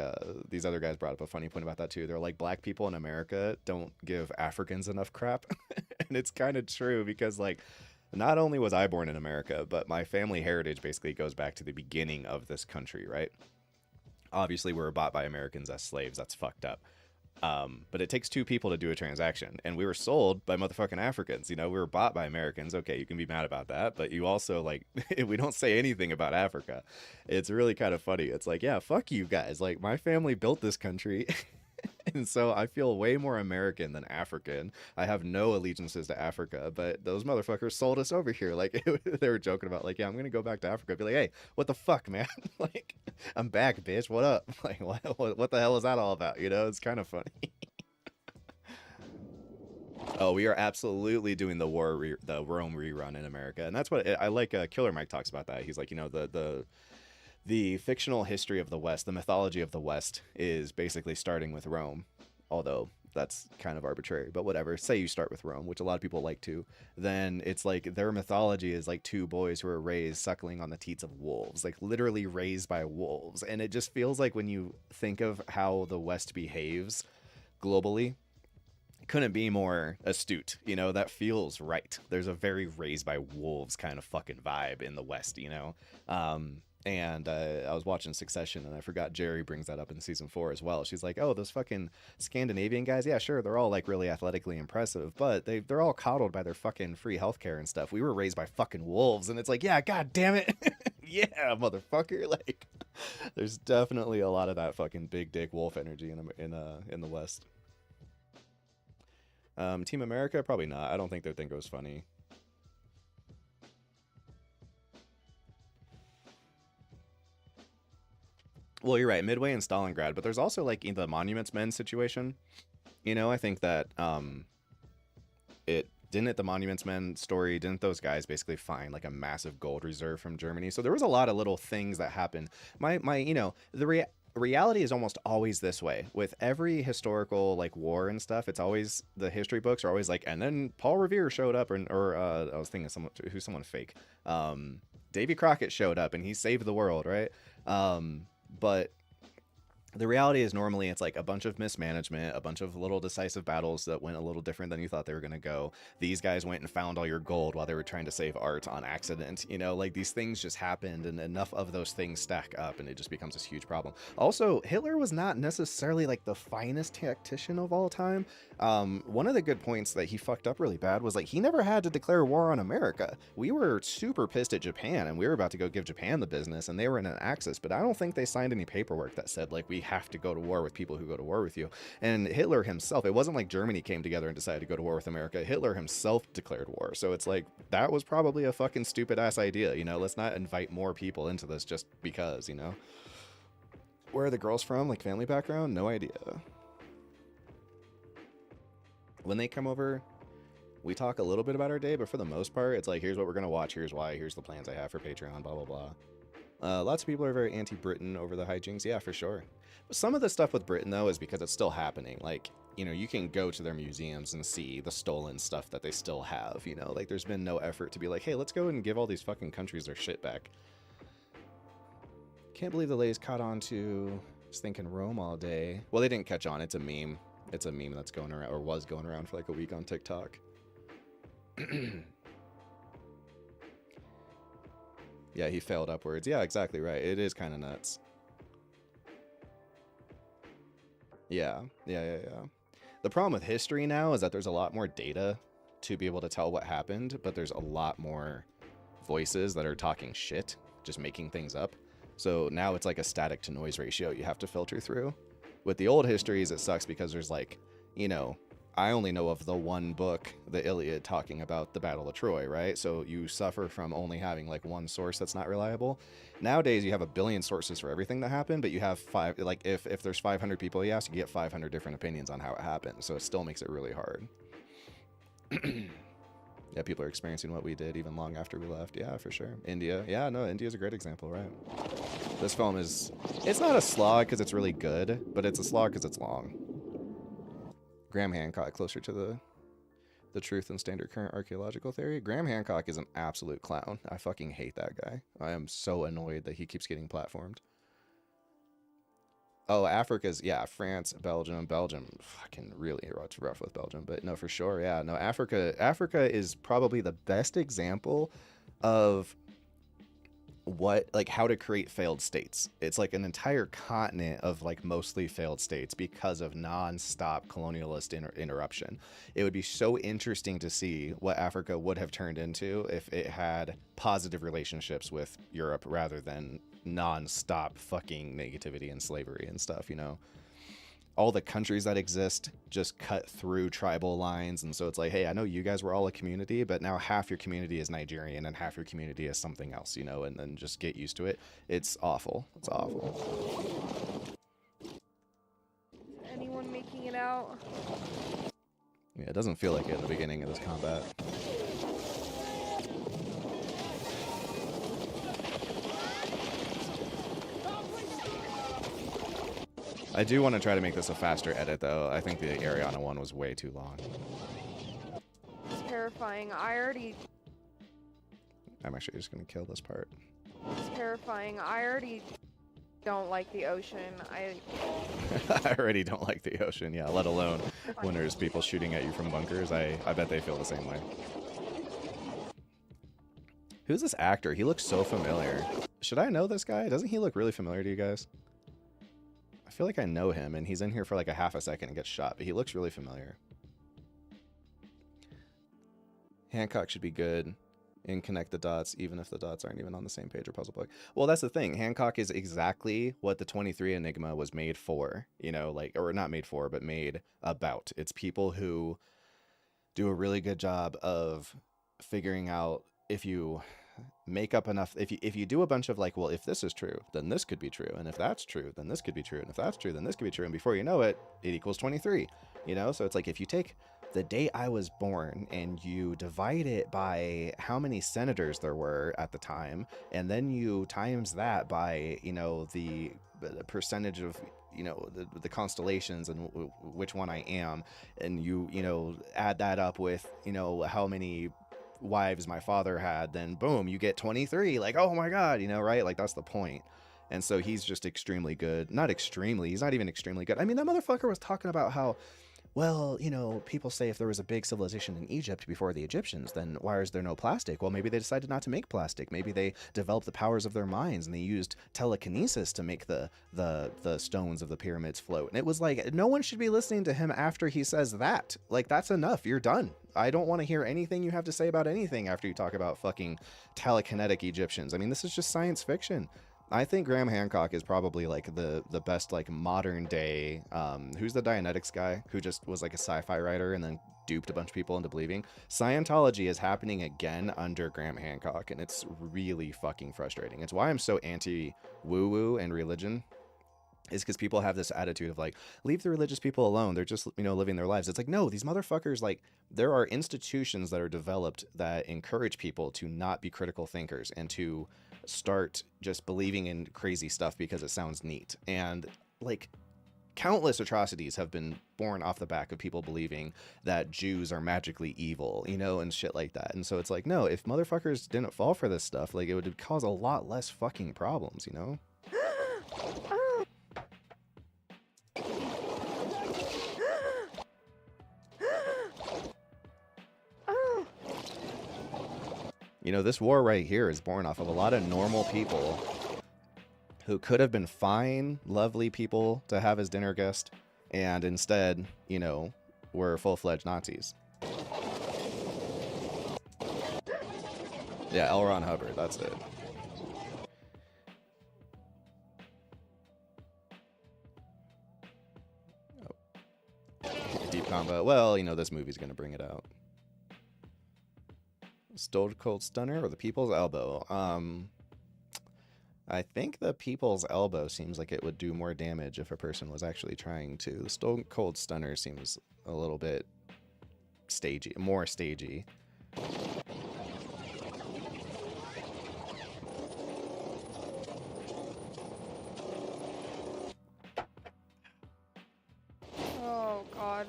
these other guys brought up a funny point about that too. They're like, black people in America don't give Africans enough crap. And it's kind of true because, like, not only was I born in America, but my family heritage basically goes back to the beginning of this country, right? Obviously, we were bought by Americans as slaves. That's fucked up. But it takes two people to do a transaction, and we were sold by motherfucking Africans. You know, we were bought by Americans. Okay, you can be mad about that, but you also like we don't say anything about Africa. It's really kind of funny. It's like, yeah, fuck you guys. Like my family built this country. And so I feel way more American than African. I have no allegiances to Africa, but those motherfuckers sold us over here. Like they were joking about, like, yeah, I'm gonna go back to Africa. Be like, hey, what the fuck, man? Like, I'm back, bitch. What up? Like, what the hell is that all about? You know, it's kind of funny. Oh, we are absolutely doing the the Rome rerun in America, and that's what I like. Killer Mike talks about that. He's like, you know, the fictional history of the West, the mythology of the West is basically starting with Rome, although that's kind of arbitrary, but whatever. Say you start with Rome, which a lot of people like to, then it's like their mythology is like two boys who are raised suckling on the teats of wolves, like literally raised by wolves. And it just feels like when you think of how the West behaves globally, couldn't be more astute. You know, that feels right. There's a very raised by wolves kind of fucking vibe in the West, you know? And I was watching Succession, and I forgot Jerry brings that up in season 4 as well. She's like, oh, those fucking Scandinavian guys, yeah, sure, they're all like really athletically impressive, but they're all coddled by their fucking free healthcare and stuff. We were raised by fucking wolves, and it's like, yeah, god damn it. Yeah, motherfucker. Like, there's definitely a lot of that fucking big dick wolf energy in the West. Team America, probably not. I don't think they think it was funny. Well, you're right, Midway and Stalingrad, but there's also like the Monuments Men situation. You know, I think that the Monuments Men story, didn't those guys basically find like a massive gold reserve from Germany? So there was a lot of little things that happened. You know, the reality is almost always this way with every historical like war and stuff. It's always, the history books are always like, and then Paul Revere showed up, or I was thinking someone fake. Davy Crockett showed up and he saved the world, right? But the reality is normally it's like a bunch of mismanagement, a bunch of little decisive battles that went a little different than you thought they were going to go. These guys went and found all your gold while they were trying to save art on accident. You know, like these things just happened, and enough of those things stack up, and it just becomes this huge problem. Also, Hitler was not necessarily like the finest tactician of all time. One of the good points that he fucked up really bad was like he never had to declare war on America. We were super pissed at Japan, and we were about to go give Japan the business, and they were in an axis, but I don't think they signed any paperwork that said like we have to go to war with people who go to war with you. And Hitler himself, it wasn't like Germany came together and decided to go to war with America. Hitler himself declared war. So it's like that was probably a fucking stupid ass idea, you know. Let's not invite more people into this just because, you know. Where are the girls from? Like family background? No idea. When they come over, we talk a little bit about our day, but for the most part, it's like, here's what we're going to watch, here's why, here's the plans I have for Patreon, blah, blah, blah. Lots of people are very anti-Britain over the hijinks. Yeah, for sure. But some of the stuff with Britain, though, is because it's still happening. Like, you know, you can go to their museums and see the stolen stuff that they still have, you know? Like, there's been no effort to be like, hey, let's go and give all these fucking countries their shit back. Can't believe the ladies caught on to thinking Rome all day. Well, they didn't catch on. It's a meme. It's a meme that's going around, or was going around for like a week on TikTok. Yeah, he failed upwards. Yeah, exactly right. It is kind of nuts. Yeah. The problem with history now is that there's a lot more data to be able to tell what happened, but there's a lot more voices that are talking shit, just making things up. So now it's like a static to noise ratio you have to filter through. With the old histories, it sucks because there's like, you know, I only know of the one book, the Iliad, talking about the Battle of Troy, right? So you suffer from only having like one source that's not reliable. Nowadays, you have a billion sources for everything that happened, but you have five, like if there's 500 people you ask, you get 500 different opinions on how it happened. So it still makes it really hard. Yeah, people are experiencing what we did even long after we left. Yeah, for sure. India. Yeah, no, India's a great example, right? This film is, it's not a slog because it's really good, but it's a slog because it's long. Graham Hancock, closer to the truth and standard current archaeological theory. Graham Hancock is an absolute clown. I fucking hate that guy. I am so annoyed that he keeps getting platformed. Oh, Africa's, yeah, France, Belgium. Fucking really rough with Belgium, but no, for sure, yeah. No, Africa is probably the best example of what, like, how to create failed states. It's like an entire continent of like mostly failed states because of non-stop colonialist interruption. It would be so interesting to see what Africa would have turned into if it had positive relationships with Europe rather than non-stop fucking negativity and slavery and stuff, you know. All the countries that exist just cut through tribal lines, and so it's like, hey, I know you guys were all a community, but now half your community is Nigerian and half your community is something else, you know, and then just get used to it. It's awful. It's awful. Anyone making it out? Yeah, it doesn't feel like it at the beginning of this combat. I do want to try to make this a faster edit, though. I think the Ariana one was way too long. It's terrifying. I'm actually just going to kill this part. It's terrifying. I already don't like the ocean. I already don't like the ocean, yeah, let alone when there's people shooting at you from bunkers. I bet they feel the same way. Who's this actor? He looks so familiar. Should I know this guy? Doesn't he look really familiar to you guys? I feel like I know him, and he's in here for like a half a second and gets shot, but he looks really familiar. Hancock should be good in connect the dots, even if the dots aren't even on the same page or puzzle book. Well, that's the thing. Hancock is exactly what the 23 Enigma was made for, you know, like, or not made for, but made about. It's people who do a really good job of figuring out, if you make up enough, if you do a bunch of like, well, if this is true, then this could be true, and if that's true, then this could be true, and if that's true, then this could be true, and before you know it, it equals 23, you know. So it's like, if you take the date I was born and you divide it by how many senators there were at the time, and then you times that by, you know, the percentage of, you know, the constellations and which one I am, and you know, add that up with, you know, how many wives my father had, then boom, you get 23. Like, oh my god, you know, right? Like, that's the point. And so he's just extremely good. Not extremely, he's not even extremely good. I mean, that motherfucker was talking about how, well, you know, people say if there was a big civilization in Egypt before the Egyptians, then why is there no plastic? Well, maybe they decided not to make plastic. Maybe they developed the powers of their minds and they used telekinesis to make the stones of the pyramids float. And it was like, no one should be listening to him after he says that. Like, that's enough. You're done. I don't want to hear anything you have to say about anything after you talk about fucking telekinetic Egyptians. I mean, this is just science fiction. I think Graham Hancock is probably like the best like modern day, who's the Dianetics guy who just was like a sci-fi writer and then duped a bunch of people into believing. Scientology is happening again under Graham Hancock, and it's really fucking frustrating. It's why I'm so anti woo-woo and religion, is because people have this attitude of like, leave the religious people alone, they're just, you know, living their lives. It's like, no, these motherfuckers, like, there are institutions that are developed that encourage people to not be critical thinkers and to start just believing in crazy stuff because it sounds neat. And like, countless atrocities have been born off the back of people believing that Jews are magically evil, you know, and shit like that. And so it's like, no, if motherfuckers didn't fall for this stuff, like, it would cause a lot less fucking problems, you know? You know, this war right here is born off of a lot of normal people who could have been fine, lovely people to have as dinner guest, and instead, you know, were full-fledged Nazis. Yeah, L. Ron Hubbard, that's it. Oh. Deep combo. Well, you know, this movie's gonna bring it out. Stone Cold Stunner or the People's Elbow? I think the People's Elbow seems like it would do more damage if a person was actually trying to. The Stone Cold Stunner seems a little bit stagey, more stagey. Oh god.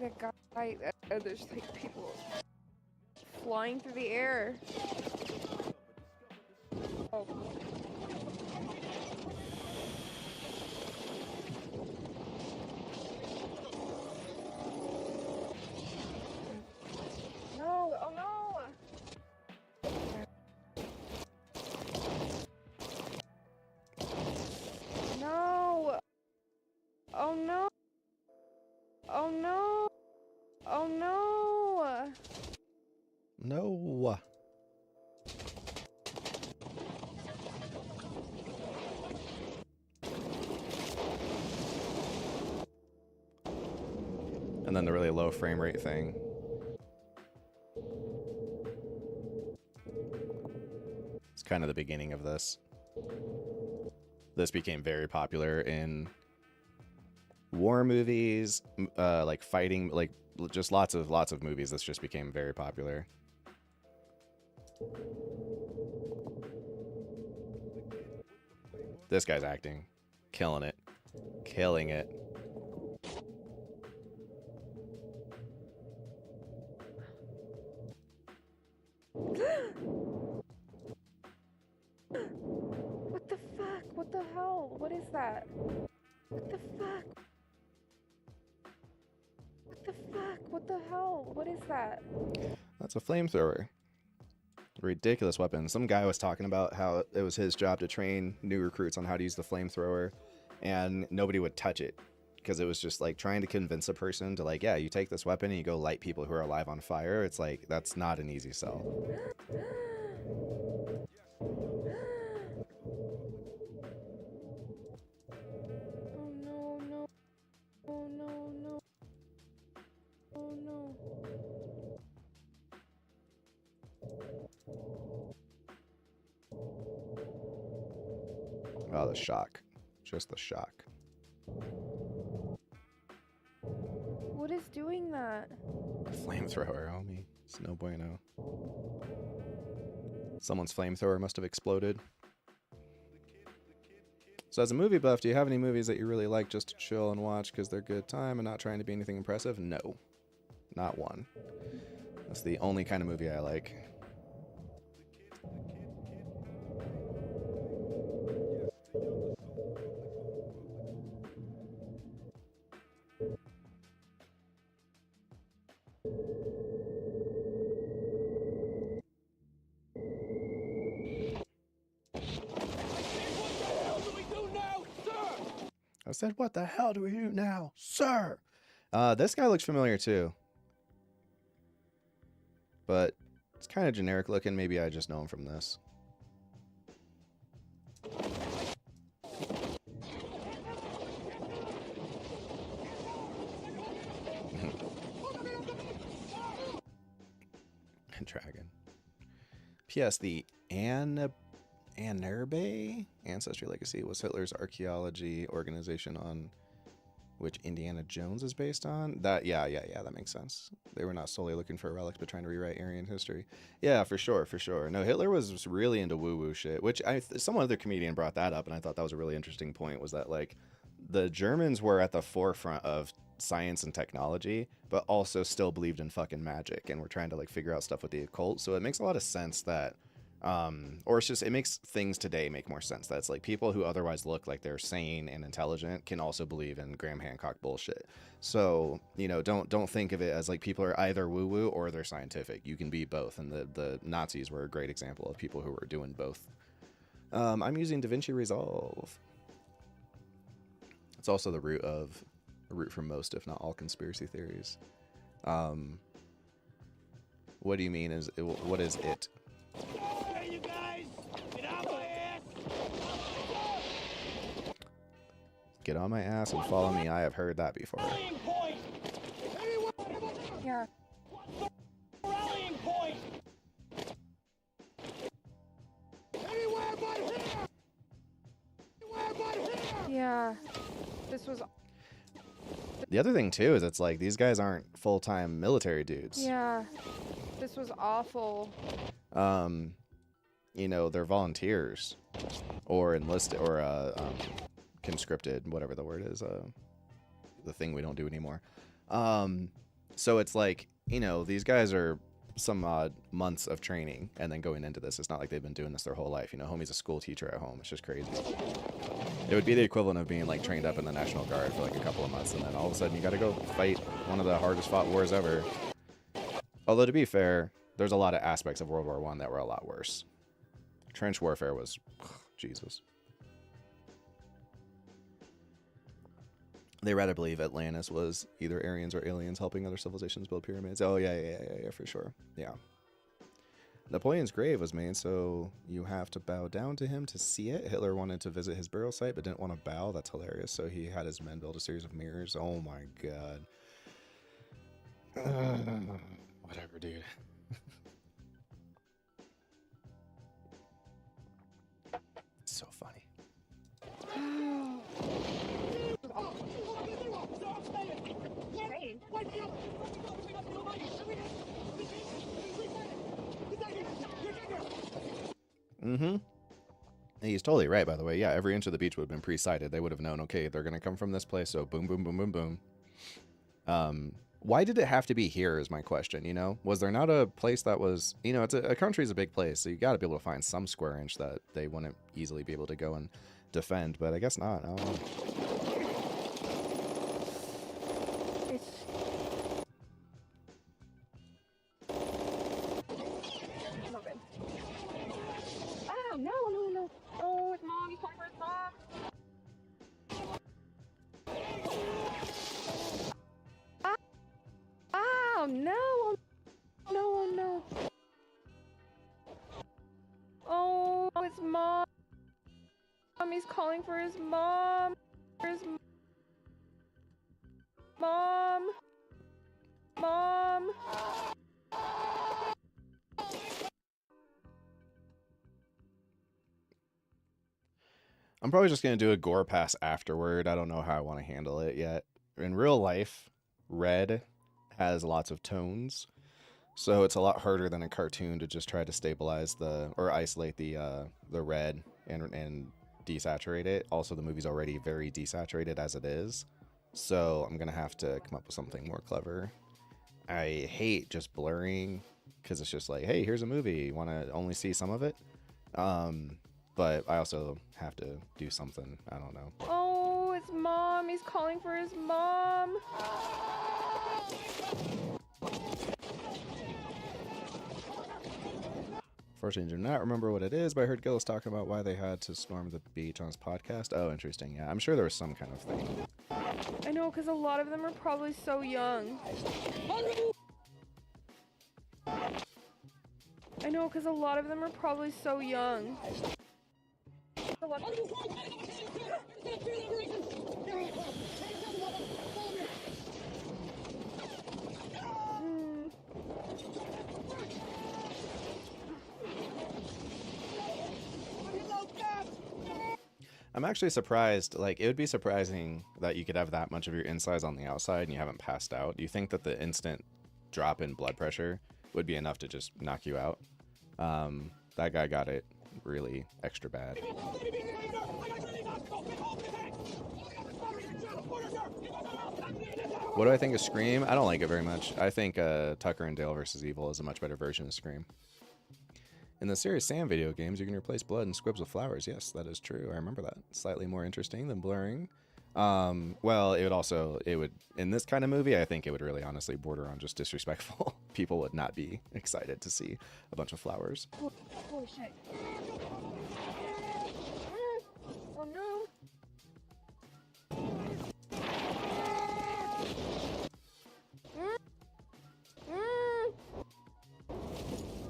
The guy, there's like people flying through the air. Oh. Oh no. Oh no. Oh no. No. And then the really low frame rate thing. It's kind of the beginning of this. This became very popular in war movies, like fighting, like just lots of movies. This just became very popular. This guy's acting, killing it, killing it. What the fuck? What the hell? What is that? What the fuck? What the fuck? What the hell? What is that? That's a flamethrower. Ridiculous weapon. Some guy was talking about how it was his job to train new recruits on how to use the flamethrower, and nobody would touch it because it was just like trying to convince a person to, like, yeah, you take this weapon and you go light people who are alive on fire. It's like, that's not an easy sell. Oh no, no. Oh no, no. Oh no. Oh, the shock. Just the shock. What is doing that? Flamethrower, homie. It's no bueno. Someone's flamethrower must have exploded. So as a movie buff, do you have any movies that you really like just to chill and watch because they're good time and not trying to be anything impressive? No. Not one. That's the only kind of movie I like. I said, what the hell do we do now, sir? This guy looks familiar too. But it's kind of generic looking. Maybe I just know him from this. Dragon. P.S. The Anerbe Ancestry Legacy was Hitler's archaeology organization on which Indiana Jones is based on. That that makes sense. They were not solely looking for relics, but trying to rewrite Aryan history. Yeah, for sure. No, Hitler was really into woo-woo shit, which some other comedian brought that up, and I thought that was a really interesting point, was that, like, the Germans were at the forefront of science and technology, but also still believed in fucking magic, and were trying to, like, figure out stuff with the occult. So it makes a lot of sense that or it's just, it makes things today make more sense. That's like people who otherwise look like they're sane and intelligent can also believe in Graham Hancock bullshit. So, you know, don't think of it as like people are either woo woo or they're scientific. You can be both, and the Nazis were a great example of people who were doing both. I'm using DaVinci Resolve. It's also the root for most, if not all, conspiracy theories. What do you mean? What is it? Hey, you guys! Get out my ass! Get on my ass and follow me. I have heard that before. Rallying point! Yeah. Rallying point! Anywhere but here! Anywhere but here! Yeah. This was. The other thing too is it's like these guys aren't full-time military dudes. Yeah. This was awful. You know, they're volunteers or enlisted or conscripted, whatever the word is, the thing we don't do anymore. So it's like, you know, these guys are some odd months of training and then going into this. It's not like they've been doing this their whole life. You know, homie's a school teacher at home. It's just crazy. It would be the equivalent of being like trained up in the National Guard for like a couple of months, and then all of a sudden you got to go fight one of the hardest fought wars ever. Although, to be fair, there's a lot of aspects of World War I that were a lot worse. Trench warfare was, Jesus. They rather believe Atlantis was either Aryans or aliens helping other civilizations build pyramids. Oh, yeah, for sure. Yeah. Napoleon's grave was made so you have to bow down to him to see it. Hitler wanted to visit his burial site but didn't want to bow. That's hilarious. So he had his men build a series of mirrors. Oh my god. Whatever, dude. It's so funny. Mm-hmm. He's totally right, by the way. Yeah, every inch of the beach would have been pre-sighted. They would have known, okay, they're going to come from this place, so boom, boom, boom, boom, boom. Why did it have to be here is my question, you know? Was there not a place that was, you know, it's a country's a big place, so you got to be able to find some square inch that they wouldn't easily be able to go and defend, but I guess not. I don't know. Oh, no. Oh, it's mom. He's calling for his mom. Oh, no. No. Oh, it's mom. He's calling for his mom. Mom. I'm probably just going to do a gore pass afterward. I don't know how I want to handle it yet. In real life, red has lots of tones, so it's a lot harder than a cartoon to just try to stabilize or isolate the red and desaturate it. Also, the movie's already very desaturated as it is, so I'm going to have to come up with something more clever. I hate just blurring because it's just like, hey, here's a movie. You want to only see some of it? But I also have to do something. I don't know. Oh, it's mom. He's calling for his mom. Fortunately, I do not remember what it is, but I heard Gillis talking about why they had to storm the beach on his podcast. Oh, interesting. Yeah, I'm sure there was some kind of thing. I know, because a lot of them are probably so young. I'm actually surprised. Like, it would be surprising that you could have that much of your insides on the outside and you haven't passed out. Do you think that the instant drop in blood pressure would be enough to just knock you out? That guy got it really extra bad. What do I think of Scream? I don't like it very much. I think Tucker and Dale vs. Evil is a much better version of Scream. In the Serious Sam video games, you can replace blood and squibs with flowers. Yes, that is true. I remember that. Slightly more interesting than blurring. Well, it would, in this kind of movie, I think it would really honestly border on just disrespectful. People would not be excited to see a bunch of flowers. Holy shit. Oh no.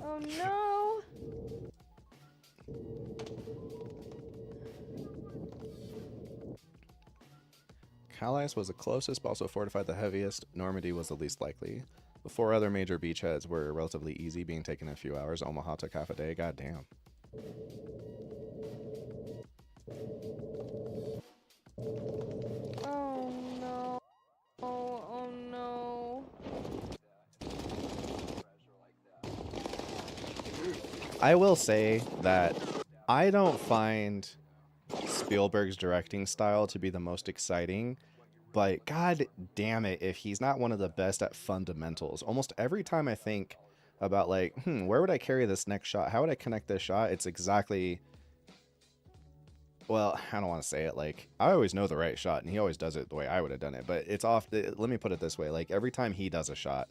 Oh no. Calais was the closest, but also fortified the heaviest. Normandy was the least likely. The 4 other major beachheads were relatively easy, being taken in a few hours. Omaha took half a day. God damn. Oh no. Oh no. I will say that I don't find Spielberg's directing style to be the most exciting, but god damn it if he's not one of the best at fundamentals. Almost every time I think about like, where would I carry this next shot? How would I connect this shot? It's exactly, well, I don't want to say it, like, I always know the right shot and he always does it the way I would have done it, but it's off. Let me put it this way, like every time he does a shot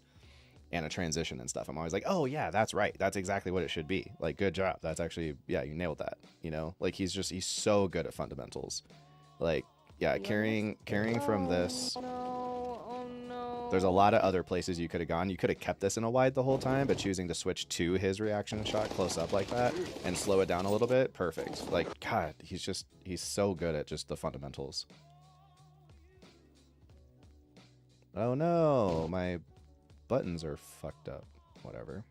and a transition and stuff, I'm always like, oh yeah, that's right, that's exactly what it should be. Like, good job, that's actually, yeah, you nailed that, you know? Like, he's so good at fundamentals. Like, Yeah, carrying from this. Oh no, oh no. There's a lot of other places you could have gone. You could have kept this in a wide the whole time, but choosing to switch to his reaction shot close up like that and slow it down a little bit, perfect. Like, God, he's so good at just the fundamentals. Oh no, my buttons are fucked up. Whatever.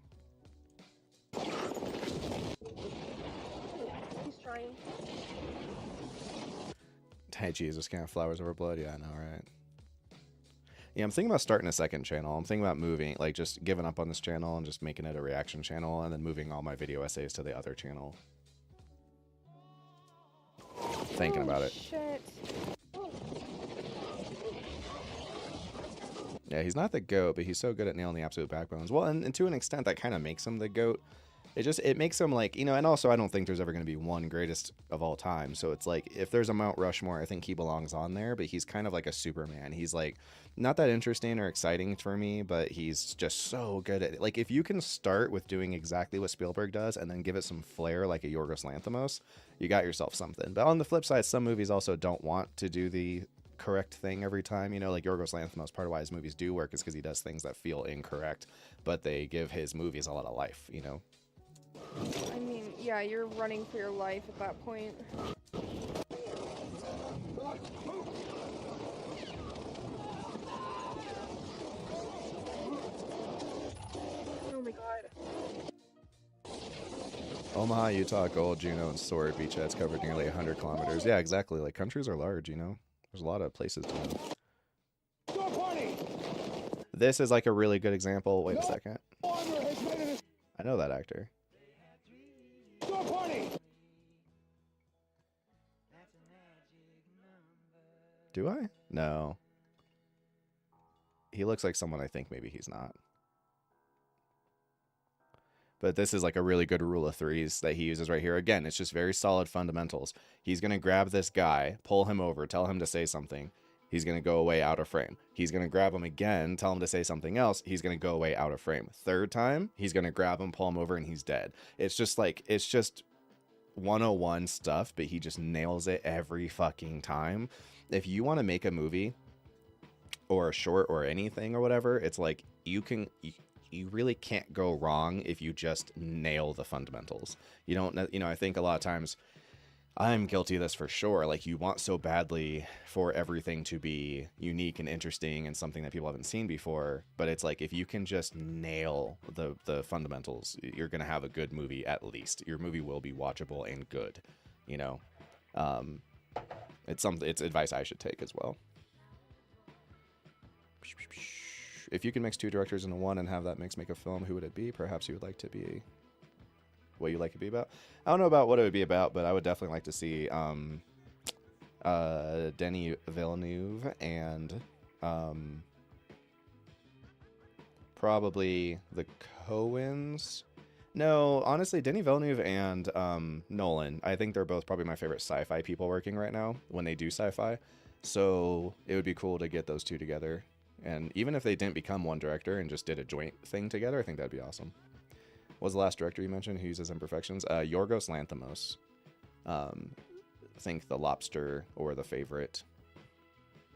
He's trying. Diegesis can't have flowers over blood. Yeah, I know, right? Yeah, I'm thinking about starting a second channel. I'm thinking about moving, like just giving up on this channel and just making it a reaction channel and then moving all my video essays to the other channel. Thinking about it. Shit. Yeah, he's not the GOAT, but he's so good at nailing the absolute backbones. Well, and to an extent, that kind of makes him the GOAT. It makes him like, you know, and also I don't think there's ever going to be one greatest of all time. So it's like, if there's a Mount Rushmore, I think he belongs on there, but he's kind of like a Superman. He's like, not that interesting or exciting for me, but he's just so good at it. Like, if you can start with doing exactly what Spielberg does and then give it some flair like a Yorgos Lanthimos, you got yourself something. But on the flip side, some movies also don't want to do the correct thing every time, you know, like Yorgos Lanthimos. Part of why his movies do work is because he does things that feel incorrect, but they give his movies a lot of life, you know. I mean, yeah, you're running for your life at that point. Oh my god. Omaha, Utah, Gold, Juneau, and Sword beachheads covered nearly 100 kilometers. Yeah, exactly. Like, countries are large, you know. There's a lot of places to move. This is like a really good example. Wait a second. I know that actor. Do I? No. He looks like someone I think maybe he's not. But this is like a really good rule of threes that he uses right here. Again, it's just very solid fundamentals. He's going to grab this guy, pull him over, tell him to say something. He's going to go away out of frame. He's going to grab him again, tell him to say something else. He's going to go away out of frame. Third time, he's going to grab him, pull him over, and he's dead. It's just like, it's just 101 stuff, but he just nails it every fucking time. If you want to make a movie or a short or anything or whatever, it's like you really can't go wrong if you just nail the fundamentals. You don't, you know, I think a lot of times I'm guilty of this for sure. Like, you want so badly for everything to be unique and interesting and something that people haven't seen before. But it's like, if you can just nail the fundamentals, you're going to have a good movie at least. Your movie will be watchable and good, you know. It's advice I should take as well. If you can mix two directors into one and have that mix make a film, who would it be? Perhaps you would like to be... What you like it to be about? I don't know about what it would be about, but I would definitely like to see Denis Villeneuve and probably the Coens. No, honestly, Denis Villeneuve and Nolan. I think they're both probably my favorite sci-fi people working right now when they do sci-fi. So it would be cool to get those two together. And even if they didn't become one director and just did a joint thing together, I think that'd be awesome. What was the last director you mentioned who uses imperfections? Yorgos Lanthimos. I think The Lobster or The Favorite.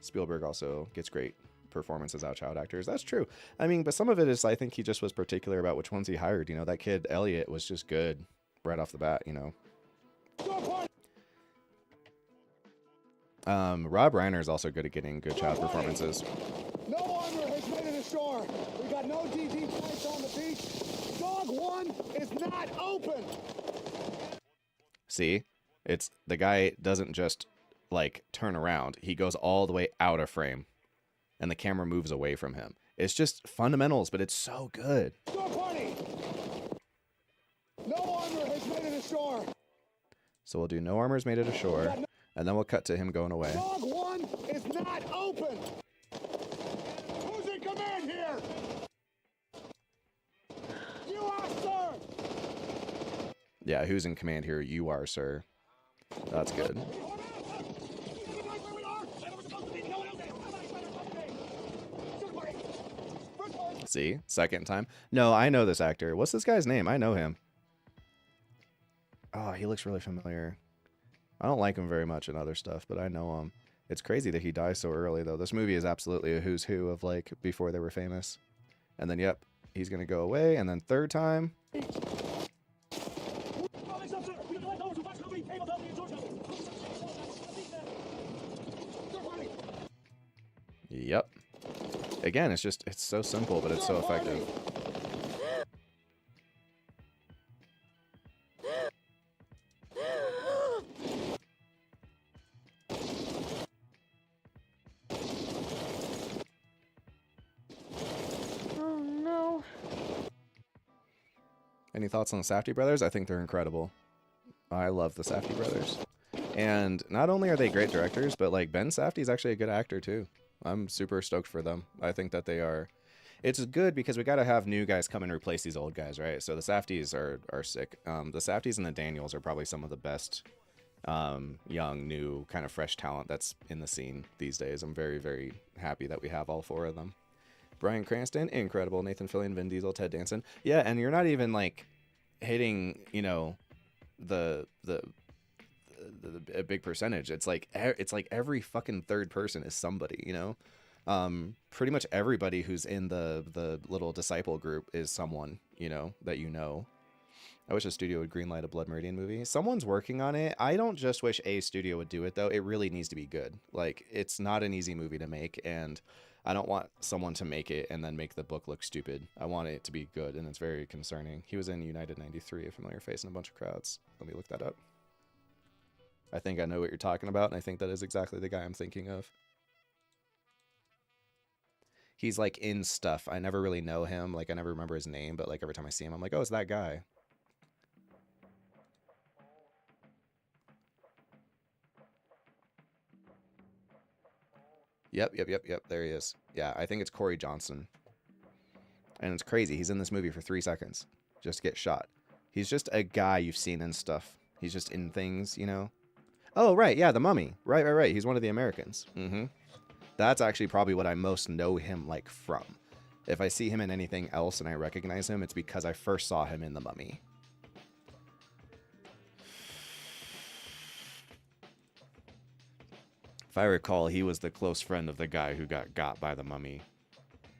Spielberg also gets great performances out of child actors. That's true. I mean, but some of it is, I think he just was particular about which ones he hired. You know, that kid Elliot was just good right off the bat, you know. Rob Reiner is also good at getting good child performances. No armor has made it ashore. We got no DG tanks on the beach. Dog 1 is not open. See, it's the guy doesn't just like turn around. He goes all the way out of frame and the camera moves away from him. It's just fundamentals, but it's so good. No armor has made it ashore. So we'll do no armor's made it ashore, and then we'll cut to him going away. Dog 1 is not open. Who's in command here? You are, sir. Yeah, who's in command here? You are, sir. That's good. See? Second time. No, I know this actor. What's this guy's name? I know him. Oh, he looks really familiar. I don't like him very much in other stuff, but I know him. It's crazy that he dies so early, though. This movie is absolutely a who's who of like before they were famous. And then, yep, he's gonna go away. And then third time, yep. Again, it's so simple, but it's so effective. Oh no. Any thoughts on the Safdie brothers? I think they're incredible. I love the Safdie brothers. And not only are they great directors, but like Ben Safdie is actually a good actor too. I'm super stoked for them. I think that they are. It's good because we got to have new guys come and replace these old guys, right? So the Safdies are sick. The Safdies and the Daniels are probably some of the best young, new, kind of fresh talent that's in the scene these days. I'm very, very happy that we have all four of them. Bryan Cranston, incredible. Nathan Fillion, Vin Diesel, Ted Danson. Yeah, and you're not even like hitting, you know, a big percentage. It's like every fucking third person is somebody, you know. Pretty much everybody who's in the little disciple group is someone, you know, that you know. I wish a studio would greenlight a Blood Meridian movie. Someone's working on it. I don't just wish a studio would do it, though. It really needs to be good. Like, it's not an easy movie to make, and I don't want someone to make it and then make the book look stupid. I want it to be good, and it's very concerning. He was in United 93, a familiar face in a bunch of crowds. Let me look that up. I think I know what you're talking about, and I think that is exactly the guy I'm thinking of. He's, like, in stuff. I never really know him. Like, I never remember his name, but, like, every time I see him, I'm like, oh, it's that guy. Yep. There he is. Yeah, I think it's Corey Johnson. And it's crazy. He's in this movie for 3 seconds. Just to get shot. He's just a guy you've seen in stuff. He's just in things, you know? Oh, right. Yeah, The Mummy. Right. He's one of the Americans. That's actually probably what I most know him, like, from. If I see him in anything else and I recognize him, it's because I first saw him in The Mummy. If I recall, he was the close friend of the guy who got by the mummy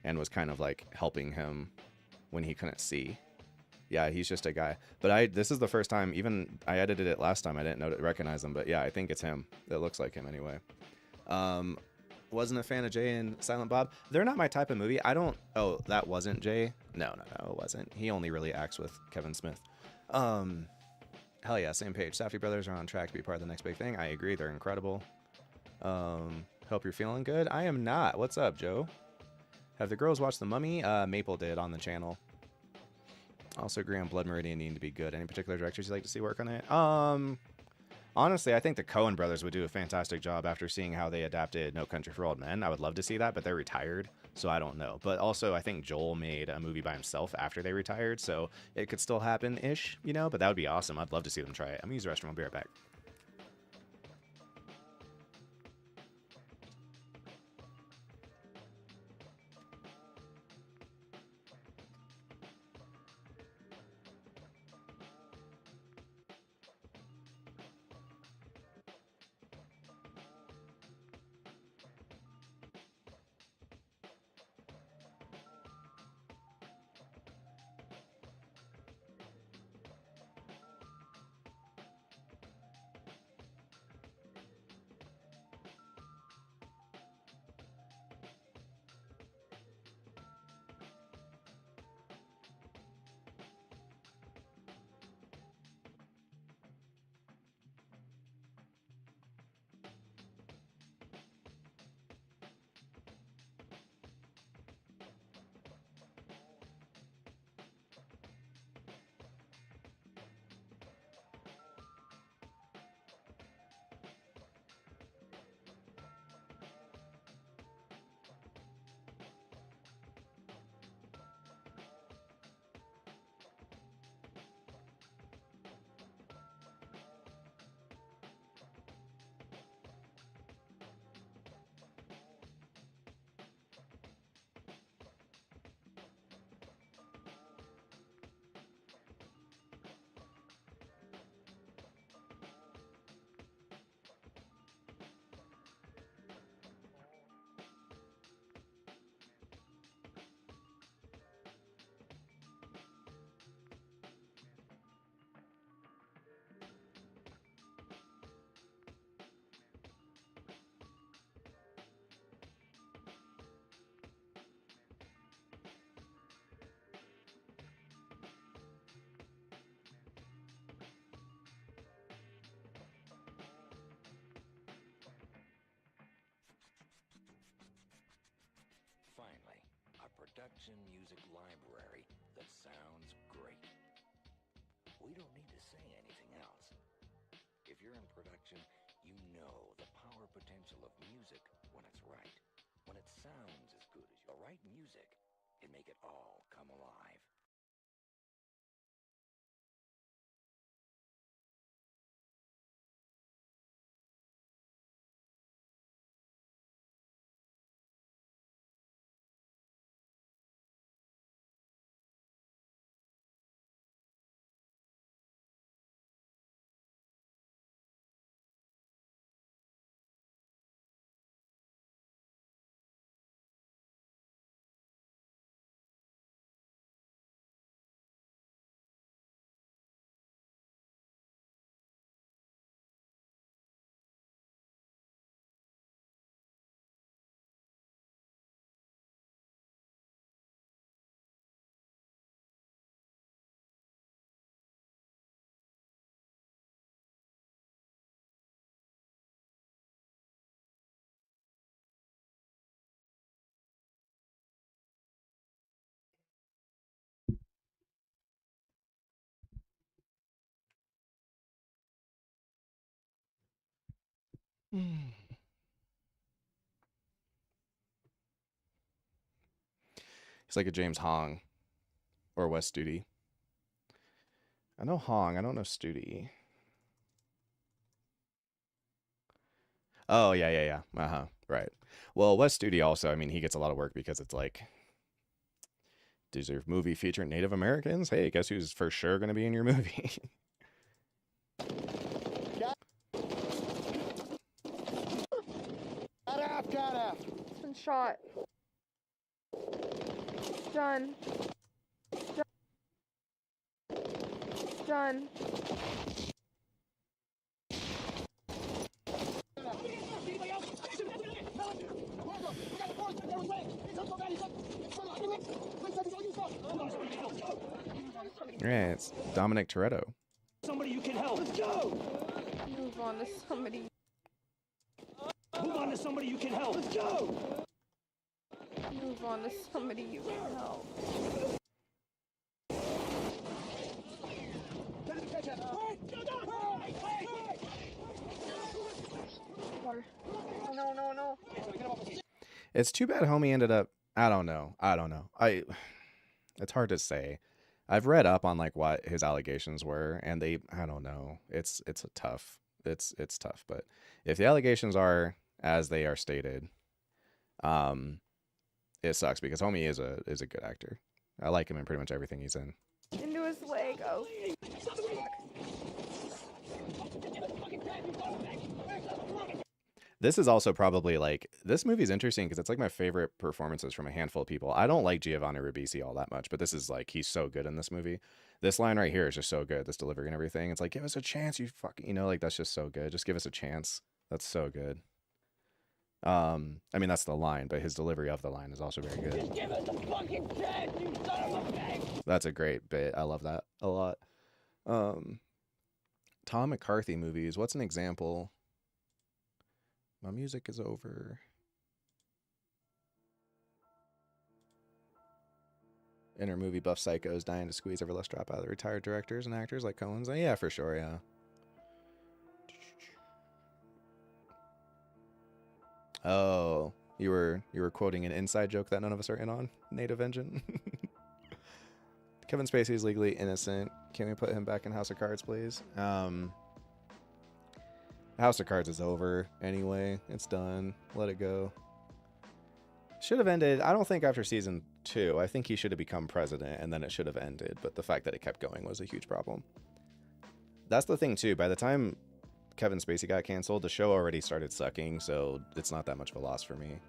and was kind of like helping him when he couldn't see. Yeah, he's just a guy. But this is the first time, even I edited it last time, I didn't recognize him, but yeah, I think it's him. It looks like him anyway. Wasn't a fan of Jay and Silent Bob. They're not my type of movie. Oh, that wasn't Jay? No, it wasn't. He only really acts with Kevin Smith. Hell yeah, same page. Safdie brothers are on track to be part of the next big thing. I agree, they're incredible. Hope you're feeling good. I am not. What's up, Joe? Have the girls watched The Mummy? Maple did on the channel. Also agree on Blood Meridian needing to be good. Any particular directors you'd like to see work on it? Honestly, I think the Coen brothers would do a fantastic job after seeing how they adapted No Country for Old Men. I would love to see that, but they're retired, so I don't know. But also, I think Joel made a movie by himself after they retired, so it could still happen-ish, you know? But that would be awesome. I'd love to see them try it. I'm gonna use the restroom. I'll be right back. production music library that sounds great. We don't need to say anything else. If you're in production, you know the power potential of music when it's right. When it sounds as good as the right music can make it all come alive. He's like a James Hong or Wes Studi. I know Hong. I don't know Studi. Oh, yeah, yeah, yeah. Uh-huh. Right. Well, Wes Studi also, I mean, he gets a lot of work because it's like, does your movie feature Native Americans? Hey, guess who's for sure going to be in your movie? Got out. It's been shot. Done. Done. Yeah, it's Dominic Toretto. Somebody you can help. Let's go. Move on to somebody. Move on to somebody you can help. Let's go. Move on to somebody you can help. Water. Oh, no, no, no. It's too bad homie ended up, I don't know. It's hard to say. I've read up on like what his allegations were, and I don't know. It's tough. It's tough, but if the allegations are as they are stated, it sucks because homie is a good actor. I like him in pretty much everything he's in. Into his leg. Oh. This is also probably like, this movie's interesting because it's like my favorite performances from a handful of people. I don't like Giovanni Ribisi all that much, but this is like, he's so good in this movie. This line right here is just so good. This delivery and everything. It's like, give us a chance, you fucking, like that's just so good. Just give us a chance. That's so good. I mean, that's the line, but his delivery of the line is also very good. Just give us a fucking chance, you son of a bitch! That's a great bit. I love that a lot. Tom McCarthy movies. What's an example? My music is over. Inner movie buff psychos dying to squeeze every last drop out of the retired directors and actors like Cohen's. Yeah, for sure, yeah. Oh, you were quoting an inside joke that none of us are in on? Native Engine? Kevin Spacey is legally innocent. Can we put him back in House of Cards, please? House of Cards is over anyway. It's done. Let it go. Should have ended, I don't think after season 2. I think he should have become president and then it should have ended. But the fact that it kept going was a huge problem. That's the thing too. By the time Kevin Spacey got canceled, the show already started sucking. So it's not that much of a loss for me.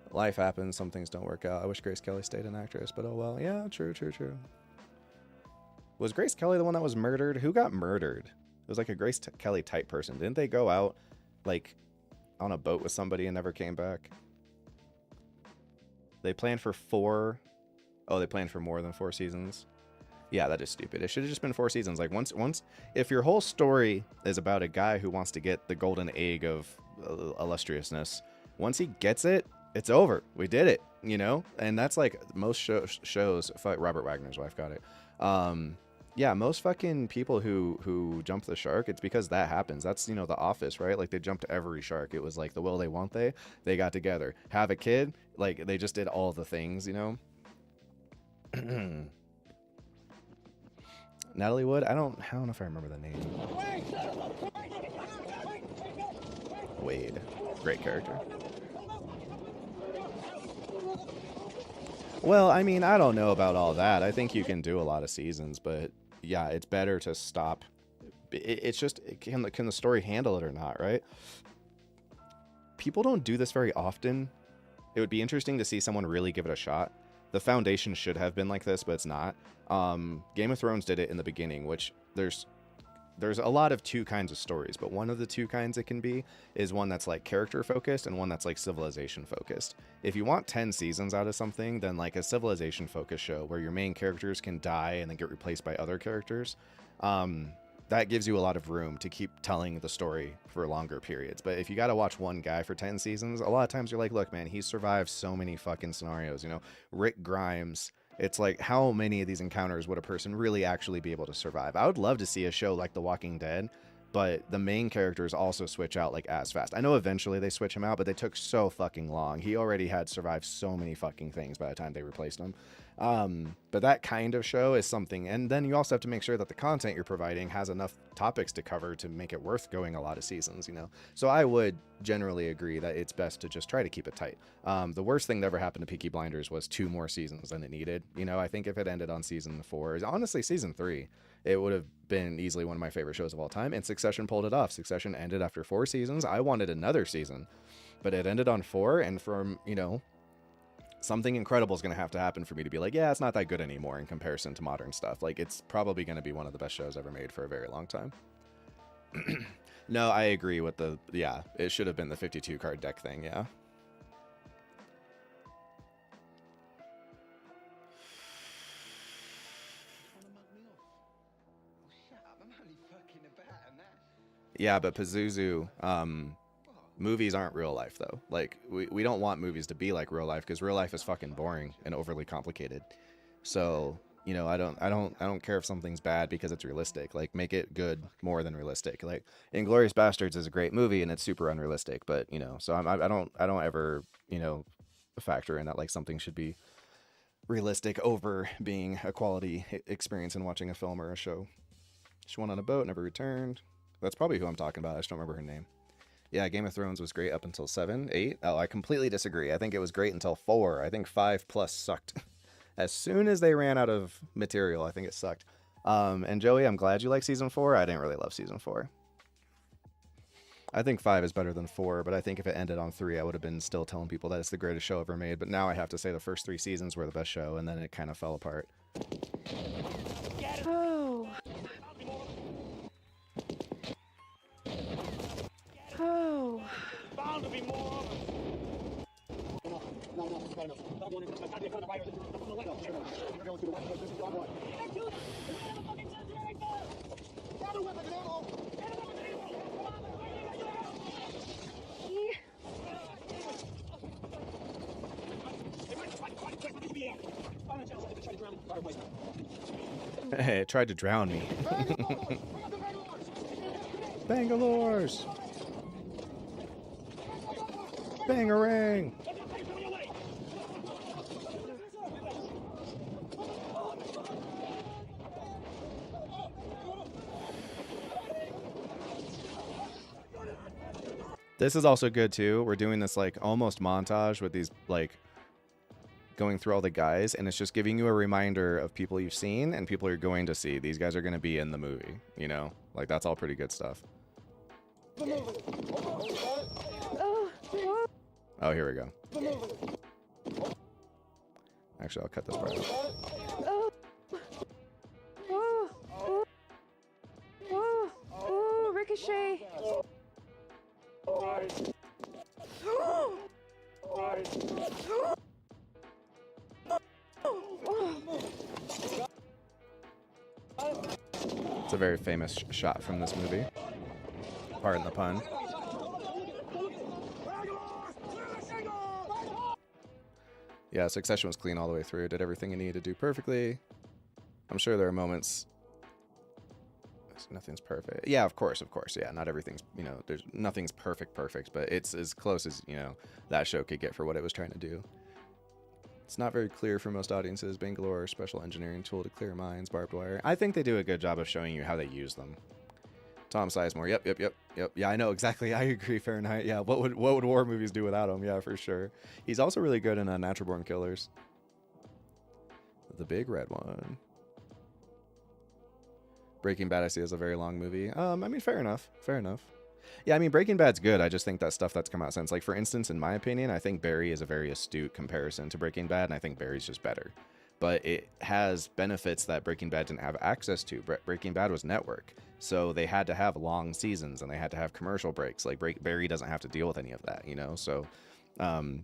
Life happens. Some things don't work out. I wish Grace Kelly stayed an actress, but oh well. Yeah, true. Was Grace Kelly the one that was murdered? Who got murdered? It was like a Grace Kelly type person. Didn't they go out like on a boat with somebody and never came back? They planned for 4. Oh, they planned for more than 4 seasons. Yeah, that is stupid. It should have just been 4 seasons. Like once, if your whole story is about a guy who wants to get the golden egg of illustriousness, once he gets it, it's over. We did it. you know? And that's like most shows. Robert Wagner's wife got it. Yeah, most fucking people who jump the shark, it's because that happens. That's, you know, The Office, right? Like, they jumped every shark. It was like the will they, won't they got together, have a kid, like they just did all the things, you know. Natalie Wood, I don't know if I remember the name. Wade, great character. Well, I mean, I don't know about all that. I think you can do a lot of seasons, but yeah, it's better to stop. It's just, can the story handle it or not, right? People don't do this very often. It would be interesting to see someone really give it a shot. The Foundation should have been like this, but it's not. Game of Thrones did it in the beginning, which there's a lot of two kinds of stories, but one of the two kinds it can be is one that's like character focused and one that's like civilization focused. If you want 10 seasons out of something, then like a civilization focused show where your main characters can die and then get replaced by other characters, that gives you a lot of room to keep telling the story for longer periods. But if you got to watch one guy for 10 seasons, a lot of times you're like, look, man, he's survived so many fucking scenarios, you know. Rick Grimes, it's like, how many of these encounters would a person really actually be able to survive? I would love to see a show like The Walking Dead, but the main characters also switch out like as fast. I know eventually they switch him out, but they took so fucking long. He already had survived so many fucking things by the time they replaced him. But that kind of show is something. And then you also have to make sure that the content you're providing has enough topics to cover to make it worth going a lot of seasons, you know? So I would generally agree that it's best to just try to keep it tight. The worst thing that ever happened to Peaky Blinders was 2 more seasons than it needed. You know, I think if it ended on season 4, honestly, season 3, it would have been easily one of my favorite shows of all time. And Succession pulled it off. Succession ended after 4 seasons. I wanted another season, but it ended on 4. And from, you know, something incredible is going to have to happen for me to be like, yeah, it's not that good anymore in comparison to modern stuff. Like, it's probably going to be one of the best shows ever made for a very long time. No, I agree with yeah, it should have been the 52 card deck thing. Yeah. Yeah, but Pazuzu, movies aren't real life though. Like, we don't want movies to be like real life, because real life is fucking boring and overly complicated. So, you know, I don't care if something's bad because it's realistic. Like, make it good more than realistic. Like, Inglourious Bastards is a great movie and it's super unrealistic, but, you know, so I don't ever, you know, factor in that like something should be realistic over being a quality experience in watching a film or a show. She went on a boat, never returned. That's probably who I'm talking about. I just don't remember her name. Yeah, Game of Thrones was great up until 7, 8. Oh, I completely disagree. I think it was great until 4. I think 5 plus sucked. As soon as they ran out of material, I think it sucked. And Joey, I'm glad you like season 4. I didn't really love season 4. I think 5 is better than 4, but I think if it ended on 3, I would have been still telling people that it's the greatest show ever made. But now I have to say the first 3 seasons were the best show, and then it kind of fell apart. Oh. Oh. Bound to be more of them. No, it's bad enough. Stop going into the goddamn front of the fire. You're going to the white house. This is your boy. Got a weapon and ammo. Hey, it tried to drown me. Bangalores! Bangarang! This is also good too. We're doing this like almost montage with these like going through all the guys, and it's just giving you a reminder of people you've seen and people you're going to see. These guys are going to be in the movie, you know? Like, that's all pretty good stuff. Oh, here we go. Actually, I'll cut this part out. Ricochet. It's a very famous shot from this movie. Pardon the pun. Yeah, Succession was clean all the way through. Did everything it needed to do perfectly. I'm sure there are moments. Nothing's perfect. Yeah, of course. Yeah, not everything's, there's nothing's perfect, but it's as close as, that show could get for what it was trying to do. It's not very clear for most audiences. Bangalore, special engineering tool to clear mines, barbed wire. I think they do a good job of showing you how they use them. Tom Sizemore. Yep. Yeah, I know exactly. I agree. Fahrenheit. Yeah. What would war movies do without him? Yeah, for sure. He's also really good in Natural Born Killers. The big red one. Breaking Bad, I see, is a very long movie. I mean, fair enough. Yeah, I mean, Breaking Bad's good. I just think that stuff that's come out since. Like, for instance, in my opinion, I think Barry is a very astute comparison to Breaking Bad, and I think Barry's just better. But it has benefits that Breaking Bad didn't have access to. Breaking Bad was network, so they had to have long seasons, and they had to have commercial breaks. Like, Barry doesn't have to deal with any of that, So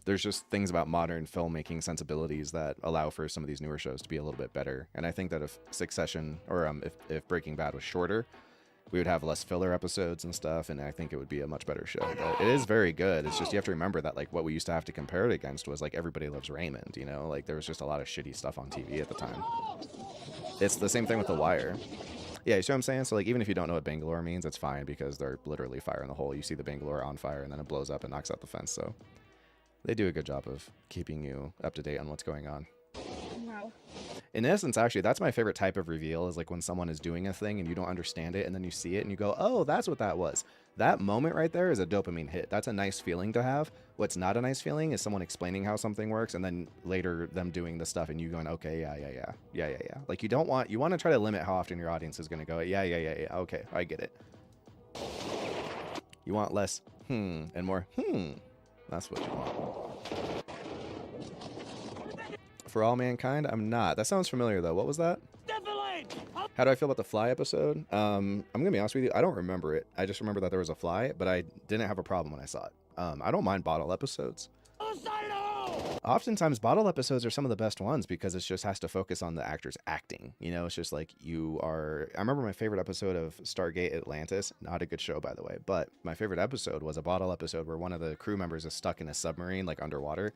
there's just things about modern filmmaking sensibilities that allow for some of these newer shows to be a little bit better. And I think that if Succession, or if Breaking Bad was shorter, we would have less filler episodes and stuff, and I think it would be a much better show. But it is very good. It's just you have to remember that, like, what we used to have to compare it against was, like, Everybody Loves Raymond, Like, there was just a lot of shitty stuff on TV at the time. It's the same thing with The Wire. Yeah, you see what I'm saying? So, like, even if you don't know what Bangalore means, it's fine, because they're literally fire in the hole. You see the Bangalore on fire, and then it blows up and knocks out the fence, so they do a good job of keeping you up to date on what's going on. Wow. In essence, actually, that's my favorite type of reveal, is like when someone is doing a thing and you don't understand it, and then you see it and you go, oh, that's what that was. That moment right there is a dopamine hit. That's a nice feeling to have. What's not a nice feeling is someone explaining how something works, and then later them doing the stuff and you going, okay, yeah. Like, you want to try to limit how often your audience is going to go, yeah, okay, I get it. You want less and more That's what you want. For All Mankind, I'm not. That sounds familiar, though. What was that? How do I feel about the Fly episode? I'm going to be honest with you. I don't remember it. I just remember that there was a fly, but I didn't have a problem when I saw it. I don't mind bottle episodes. Oftentimes, bottle episodes are some of the best ones because it just has to focus on the actors acting. It's just like you are... I remember my favorite episode of Stargate Atlantis. Not a good show, by the way. But my favorite episode was a bottle episode where one of the crew members is stuck in a submarine, like underwater.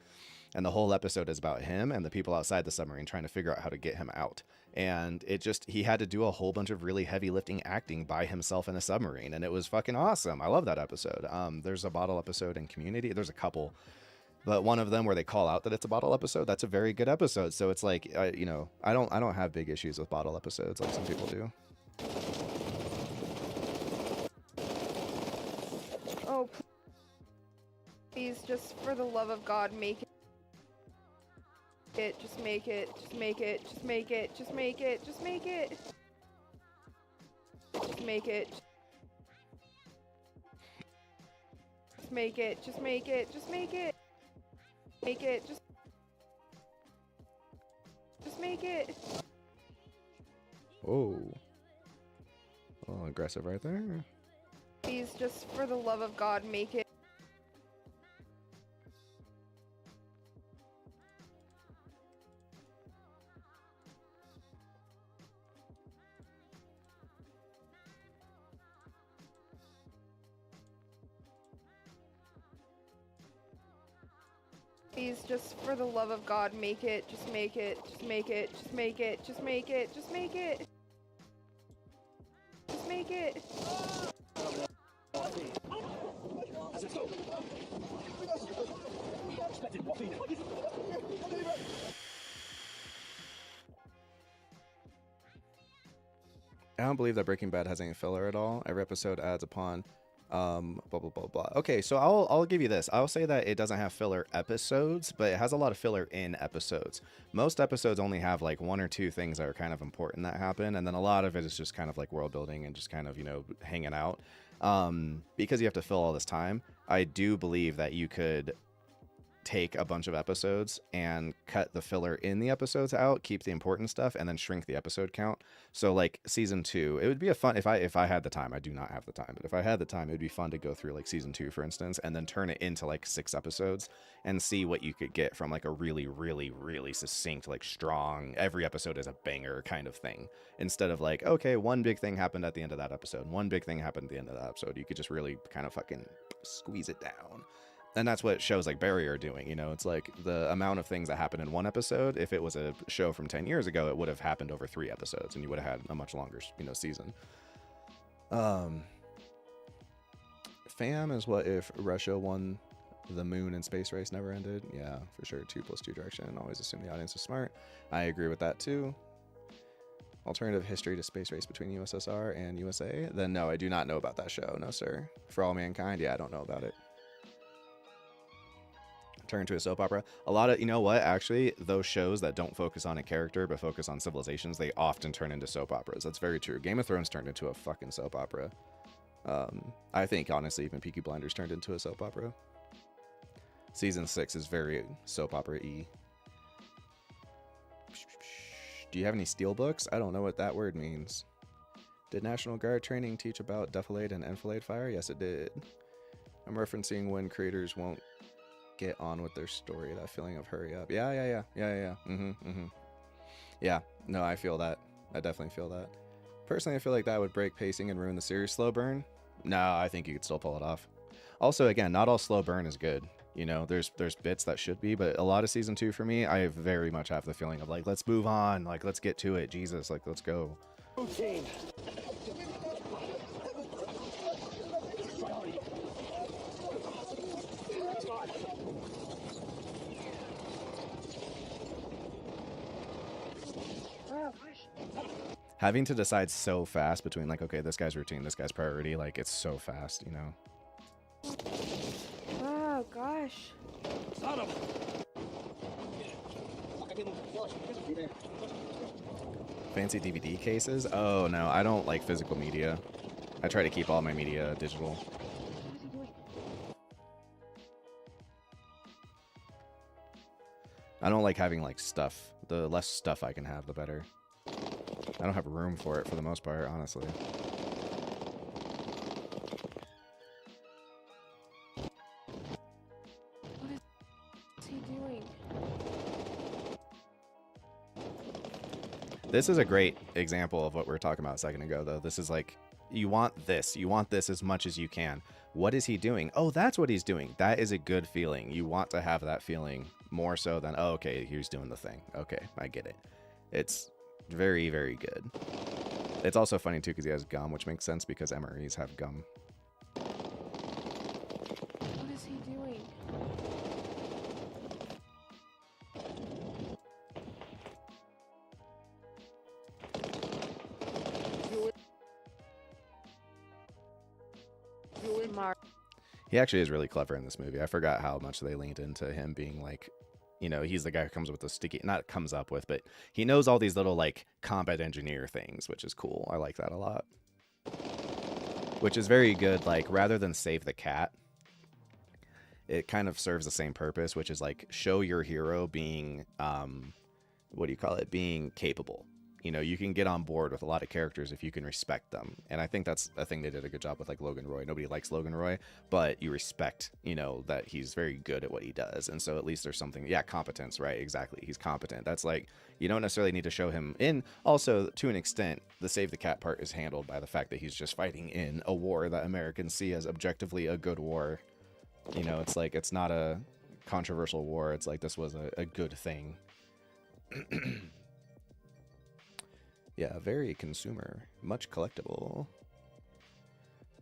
And the whole episode is about him and the people outside the submarine trying to figure out how to get him out. And he had to do a whole bunch of really heavy lifting acting by himself in a submarine. And it was fucking awesome. I love that episode. There's a bottle episode in Community. There's a couple. But one of them where they call out that it's a bottle episode, that's a very good episode. So it's like, I don't have big issues with bottle episodes like some people do. Oh, please, just for the love of God, make it. Just make it. Just make it. Just make it. Just make it. Just make it. Just make it. Just make it. Just make it. Just make it. Make it. Just make it. Oh. Oh, aggressive right there. Please, just for the love of God, make it. Please, just for the love of God, make it. Just make it. Just make it. Just make it. Just make it. Just make it. Just make it. I don't believe that Breaking Bad has any filler at all. Every episode adds upon blah blah blah blah. Okay, so I'll give you this. I'll say that it doesn't have filler episodes, but it has a lot of filler in episodes. Most episodes only have like one or two things that are kind of important that happen, and then a lot of it is just kind of like world building and just kind of, hanging out. Because you have to fill all this time, I do believe that you could take a bunch of episodes and cut the filler in the episodes out, keep the important stuff, and then shrink the episode count. So like season 2, it would be a fun, if I had the time. I do not have the time, but if I had the time, it would be fun to go through like season 2, for instance, and then turn it into like 6 episodes and see what you could get from like a really, really, really succinct, like strong, every episode is a banger kind of thing, instead of like, okay, one big thing happened at the end of that episode, one big thing happened at the end of that episode. You could just really kind of fucking squeeze it down. And that's what shows like Barry are doing. You know, it's like the amount of things that happen in one episode. If it was a show from 10 years ago, it would have happened over 3 episodes, and you would have had a much longer, you know, season. Fam is what if Russia won the moon and space race never ended? Yeah, for sure. 2 + 2 direction. Always assume the audience is smart. I agree with that too. Alternative history to space race between USSR and USA? Then no, I do not know about that show. No, sir. For All Mankind? Yeah, I don't know about it. Turn to a soap opera. A lot of, you know what, actually, those shows that don't focus on a character but focus on civilizations, they often turn into soap operas. That's very true. Game of Thrones turned into a fucking soap opera. I think, honestly, even Peaky Blinders turned into a soap opera. Season 6 is very soap opera-y. Do you have any steel books? I don't know what that word means. Did National Guard training teach about defilade and enfilade fire? Yes, it did. I'm referencing when creators won't get on with their story. That feeling of hurry up. Yeah. Yeah, no, I feel that. I definitely feel that. Personally, I feel like that would break pacing and ruin the series slow burn. No, I think you could still pull it off. Also, again, not all slow burn is good. You know, there's bits that should be, but a lot of season 2 for me, I very much have the feeling of like, let's move on, like let's get to it, Jesus, like let's go. Routine. Having to decide so fast between like, okay, this guy's routine, this guy's priority, like it's so fast, you know. Oh gosh. Fancy DVD cases? Oh no, I don't like physical media. I try to keep all my media digital. I don't like having like stuff. The less stuff I can have, the better. I don't have room for it for the most part, honestly. What is he doing? This is a great example of what we were talking about a second ago, though. This is like, you want this. You want this as much as you can. What is he doing? Oh, that's what he's doing. That is a good feeling. You want to have that feeling more so than, oh, okay, he's doing the thing. Okay, I get it. It's very, very good. It's also funny, too, because he has gum, which makes sense because MREs have gum. What is he doing? Mark. He actually is really clever in this movie. I forgot how much they leaned into him being like, you know, he's the guy who comes with the sticky, not comes up with, but he knows all these little like combat engineer things, which is cool. I like that a lot. Which is very good. Like, rather than save the cat, it kind of serves the same purpose, which is like show your hero being, what do you call it? Being capable. You know, you can get on board with a lot of characters if you can respect them. And I think that's a thing they did a good job with, like Logan Roy. Nobody likes Logan Roy, but you respect, you know, that he's very good at what he does. And so at least there's something, yeah, competence, right? Exactly. He's competent. That's like, you don't necessarily need to show him in. Also, to an extent, the save the cat part is handled by the fact that he's just fighting in a war that Americans see as objectively a good war. You know, it's like, it's not a controversial war. It's like, this was a good thing. Yeah, very consumer, much collectible.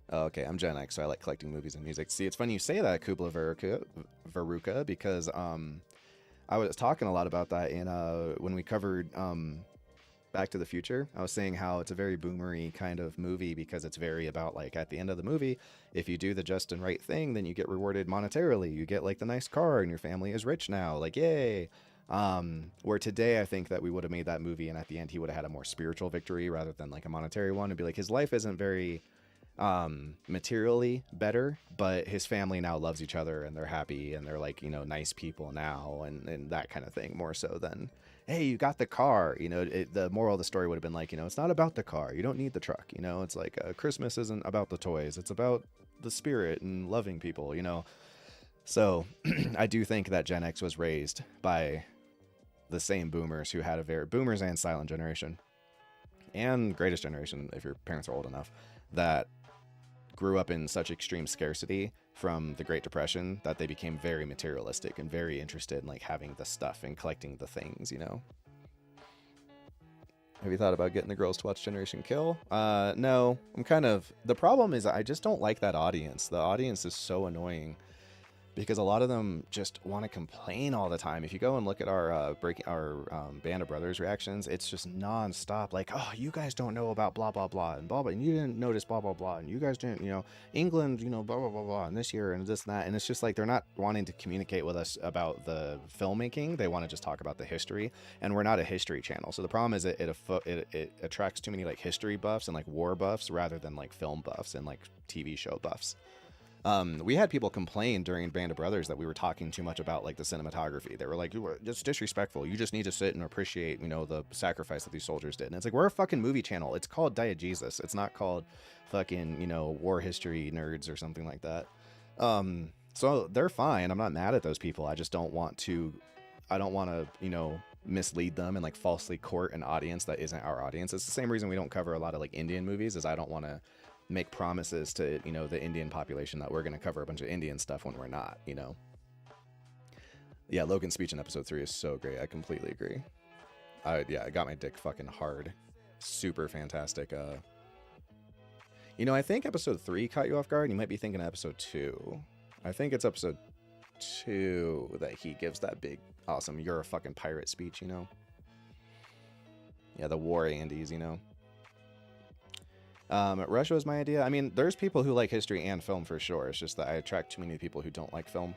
Oh, okay, I'm Gen X, so I like collecting movies and music. See, it's funny you say that, Kubla Veruca, because I was talking a lot about that in when we covered Back to the Future. I was saying how it's a very boomery kind of movie because it's very about like at the end of the movie, if you do the just and right thing, then you get rewarded monetarily. You get like the nice car and your family is rich now. Like, yay. Where today I think that we would have made that movie and at the end he would have had a more spiritual victory rather than like a monetary one. It'd be like his life isn't very materially better, but his family now loves each other and they're happy and they're like, you know, nice people now and that kind of thing, more so than, hey, you got the car. You know, the moral of the story would have been like, you know, it's not about the car. You don't need the truck. You know, it's like Christmas isn't about the toys. It's about the spirit and loving people, you know. So I do think that Gen X was raised by the same boomers who had a very boomers and silent generation and greatest generation, if your parents are old enough, that grew up in such extreme scarcity from the Great Depression that they became very materialistic and very interested in like having the stuff and collecting the things, you know. Have you thought about getting the girls to watch Generation Kill? No, I'm kind of, the problem is I just don't like that audience. The audience is so annoying because a lot of them just want to complain all the time. If you go and look at our Band of Brothers reactions, it's just nonstop. Like, oh, you guys don't know about blah blah blah and blah blah, and you didn't notice blah blah blah, and you guys didn't, you know, England, you know, blah blah blah blah, and this year and this and that, and it's just like they're not wanting to communicate with us about the filmmaking. They want to just talk about the history, and we're not a history channel. So the problem is it attracts too many like history buffs and like war buffs rather than like film buffs and like TV show buffs. We had people complain during Band of Brothers that we were talking too much about like the cinematography. They were like, it's disrespectful. You just need to sit and appreciate, you know, the sacrifice that these soldiers did. And it's like, we're a fucking movie channel. It's called Diegesis. It's not called fucking, you know, war history nerds or something like that. So they're fine. I'm not mad at those people. I just don't want to, you know, mislead them and like falsely court an audience that isn't our audience. It's the same reason we don't cover a lot of like Indian movies, is I don't want to make promises to, you know, the Indian population that we're going to cover a bunch of Indian stuff when we're not, you know. Yeah, Logan's speech in episode 3 is so great. I completely agree. Yeah, I got my dick fucking hard. Super fantastic. You know, I think episode 3 caught you off guard. You might be thinking of episode 2. I think it's episode 2 that he gives that big, awesome, you're a fucking pirate speech, you know. Yeah, the war Andes, you know. Russia was my idea. I mean, there's people who like history and film for sure. It's just that I attract too many people who don't like film.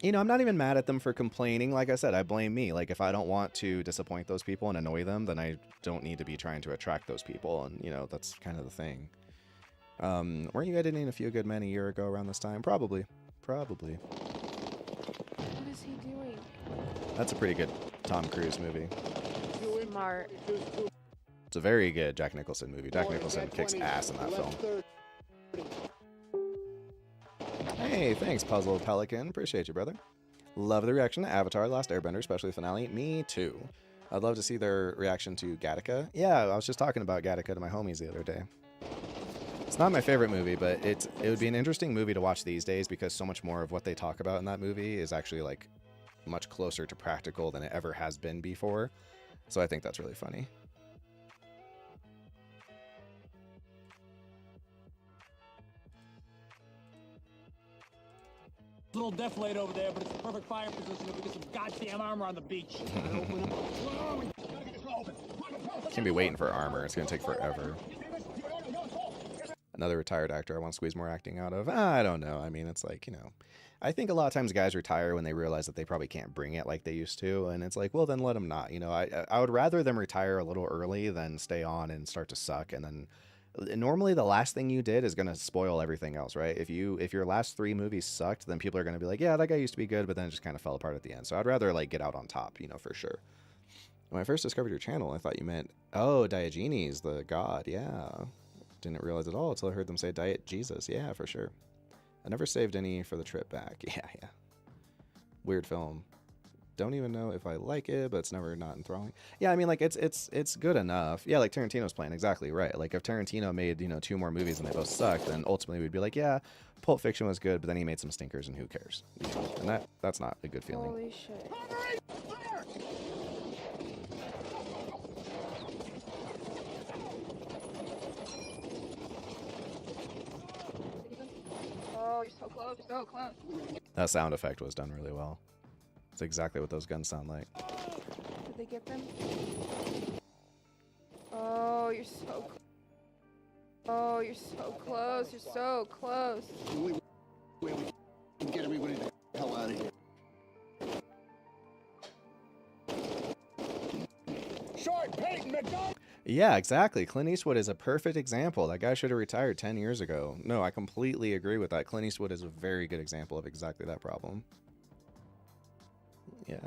You know, I'm not even mad at them for complaining. Like I said, I blame me. Like, if I don't want to disappoint those people and annoy them, then I don't need to be trying to attract those people. And, you know, that's kind of the thing. Weren't you editing A Few Good Men a year ago around this time? Probably. Probably. What is he doing? That's a pretty good Tom Cruise movie. Smart. It's a very good Jack Nicholson movie. Jack Nicholson kicks ass in that film. Hey, thanks, Puzzle Pelican. Appreciate you, brother. Love the reaction to Avatar: The Last Airbender, especially the finale. Me too. I'd love to see their reaction to Gattaca. Yeah, I was just talking about Gattaca to my homies the other day. It's not my favorite movie, but it would be an interesting movie to watch these days because so much more of what they talk about in that movie is actually like much closer to practical than it ever has been before. So I think that's really funny. A little deflated over there, but it's the perfect fire position if we get some goddamn armor on the beach. Can't be waiting for armor. It's going to take forever. Another retired actor I want to squeeze more acting out of. I don't know. I mean, it's like, you know, I think a lot of times guys retire when they realize that they probably can't bring it like they used to. And it's like, well, then let them not. You know, I would rather them retire a little early than stay on and start to suck. And then normally the last thing you did is going to spoil everything else, right? If your last 3 movies sucked, then people are going to be like, yeah, that guy used to be good, but then it just kind of fell apart at the end. So I'd rather like get out on top, you know, for sure. When I first discovered your channel, I thought you meant, oh, Diegesis, the god. Yeah. Didn't realize at all until I heard them say Diet Jesus. Yeah, for sure. I never saved any for the trip back. Yeah. Weird film. Don't even know if I like it, but it's never not enthralling. Yeah, I mean, like, it's good enough. Yeah, like Tarantino's plan, exactly right. Like, if Tarantino made, you know, 2 more movies and they both sucked, then ultimately we'd be like, yeah, Pulp Fiction was good, but then he made some stinkers, and who cares? And that's not a good feeling. Holy shit. Oh, you're so close. You're so close. That sound effect was done really well. It's exactly what those guns sound like. Did they get them? Oh, you're so close. Oh, you're so close. You're so close. We can get everybody the hell out of here. Short, Peyton, McDonald! Yeah, exactly. Clint Eastwood is a perfect example. That guy should have retired 10 years ago. No, I completely agree with that. Clint Eastwood is a very good example of exactly that problem. Yeah.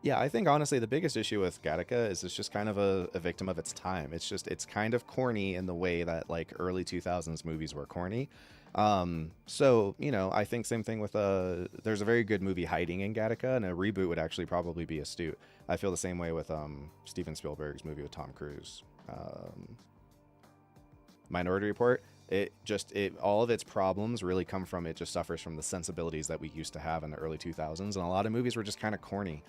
Yeah, I think honestly the biggest issue with Gattaca is it's just kind of a victim of its time. It's kind of corny in the way that like early 2000s movies were corny. So, you know, I think same thing with there's a very good movie hiding in Gattaca, and a reboot would actually probably be astute. I feel the same way with Steven Spielberg's movie with Tom Cruise. Minority Report, all of its problems really come from it just suffers from the sensibilities that we used to have in the early 2000s, and a lot of movies were just kind of corny.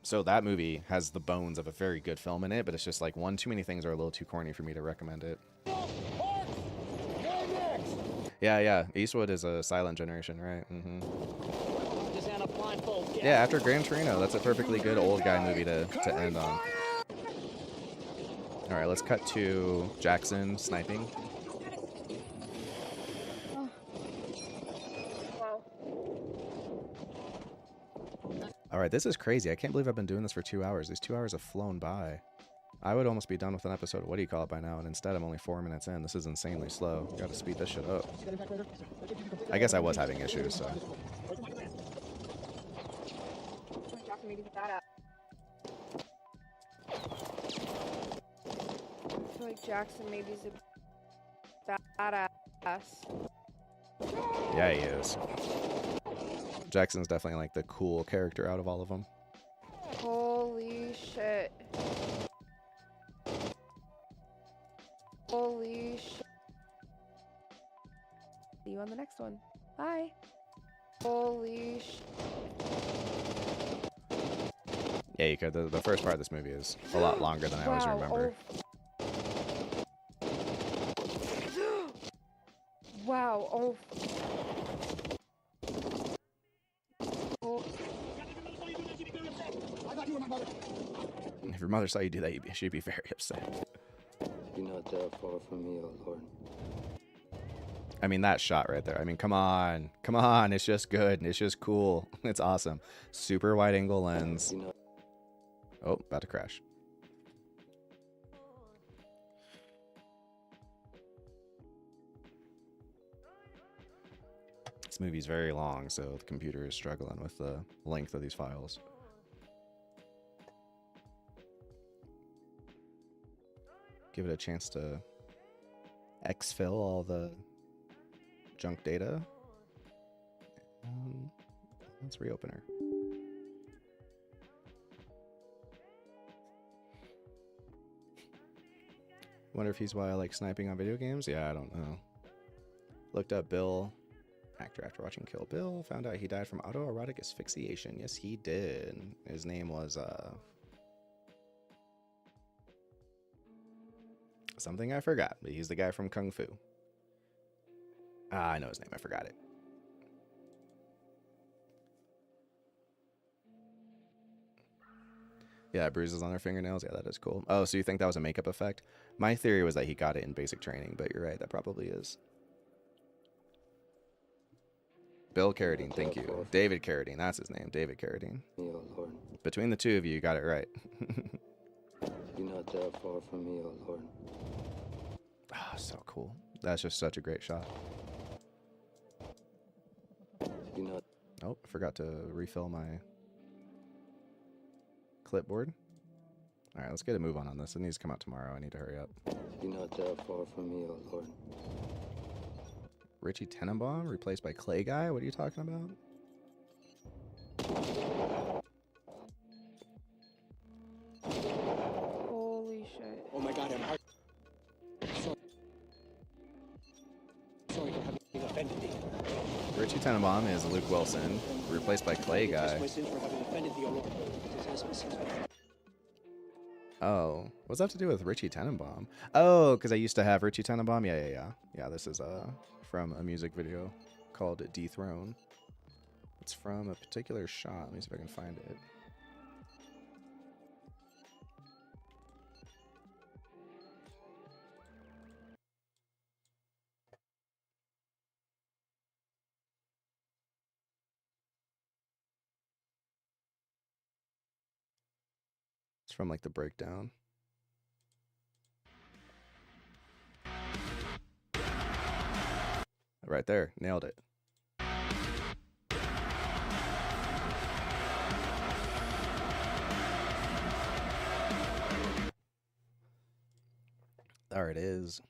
So that movie has the bones of a very good film in it, but it's just like one too many things are a little too corny for me to recommend it. Yeah, Eastwood is a silent generation, right? Yeah, after Gran Torino, that's a perfectly good old guy movie to end on. All right, let's cut to Jackson sniping. All right, this is crazy. I can't believe I've been doing this for 2 hours. These 2 hours have flown by. I would almost be done with an episode of What Do You Call It by now, and instead I'm only 4 minutes in. This is insanely slow. Gotta speed this shit up. I guess I was having issues, so. I feel like Jackson maybe is a badass. Yeah, he is. Jackson's definitely like the cool character out of all of them. Holy shit. Holy shit. See you on the next one. Bye. Holy shit. Yeah, you could. The first part of this movie is a lot longer than I always remember. Wow. Oh. If your mother saw you do that, she'd be very upset. Be not that far from me, O Lord. I mean, that shot right there. I mean, come on. Come on. It's just good. It's just cool. It's awesome. Super wide angle lens. Oh, about to crash. This movie's very long, so the computer is struggling with the length of these files. Give it a chance to exfil all the junk data. Let's reopen her. Wonder if he's why I like sniping on video games? Yeah, I don't know. Looked up Bill, actor after watching Kill Bill, found out he died from autoerotic asphyxiation. Yes, he did. His name was, something I forgot, but he's the guy from Kung Fu. I know his name, I forgot it. Yeah, bruises on her fingernails. Yeah, that is cool. Oh, so you think that was a makeup effect? My theory was that he got it in basic training, but you're right, that probably is. Bill Carradine, thank you. David Carradine, that's his name, David Carradine. O Lord. Between the two of you, you got it right. Be not that far from me, O Lord. Oh, so cool. That's just such a great shot. Be not. Oh, I forgot to refill my clipboard. All right, let's get a move on this. It needs to come out tomorrow. I need to hurry up. Be not that far from me, O Lord. Richie Tenenbaum replaced by Clay Guy? What are you talking about? Holy shit. Oh my God, I'm sorry for having offended thee. Richie Tenenbaum is Luke Wilson, replaced by Clay Guy. My sins for having offended thee, O Lord. Oh, what's that have to do with Richie Tenenbaum? Oh, because I used to have Richie Tenenbaum? Yeah. Yeah, this is from a music video called Dethrone. It's from a particular shot. Let me see if I can find it. It's from like the breakdown. Right there, nailed it. it is.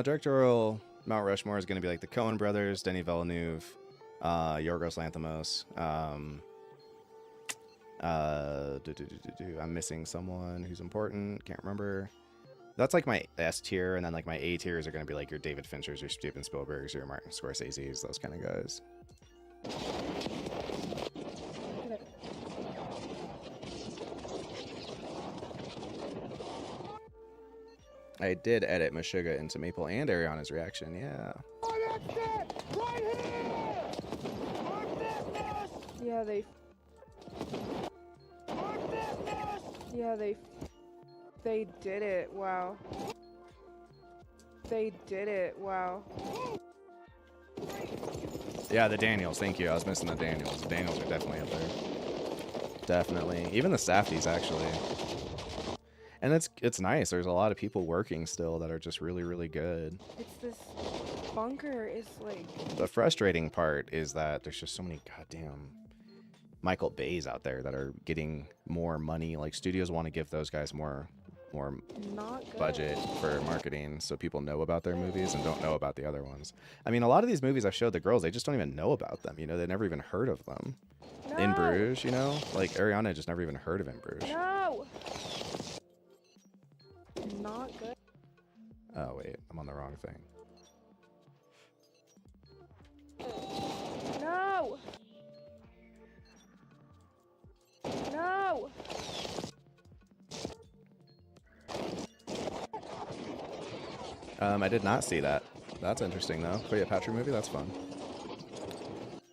Directorial Mount Rushmore is going to be like the Coen brothers, Denis Villeneuve, Yorgos Lanthimos. I'm missing someone who's important. Can't remember. That's like my S tier, and then like my A tiers are going to be like your David Finchers, your Steven Spielbergs, your Martin Scorsese's, those kind of guys. I did edit Meshuggah into Maple and Ariana's reaction, yeah. Oh, that's it! Right here! Mark this! Yeah, they. Mark this! Yeah, they did it. Wow. They did it. Wow. Yeah, the Daniels, thank you. I was missing the Daniels. The Daniels are definitely up there. Definitely. Even the Safdies, actually. And it's nice. There's a lot of people working still that are just really, really good. It's this bunker is like. The frustrating part is that there's just so many goddamn Michael Bays out there that are getting more money. Like, studios want to give those guys more budget for marketing so people know about their movies and don't know about the other ones. I mean, a lot of these movies I've showed the girls, they just don't even know about them. You know, they never even heard of them. No. In Bruges, you know? Like, Ariana just never even heard of In Bruges. No. Not good. Oh, wait. I'm on the wrong thing. No. No. I did not see that. That's interesting, though. Cleopatra movie? That's fun.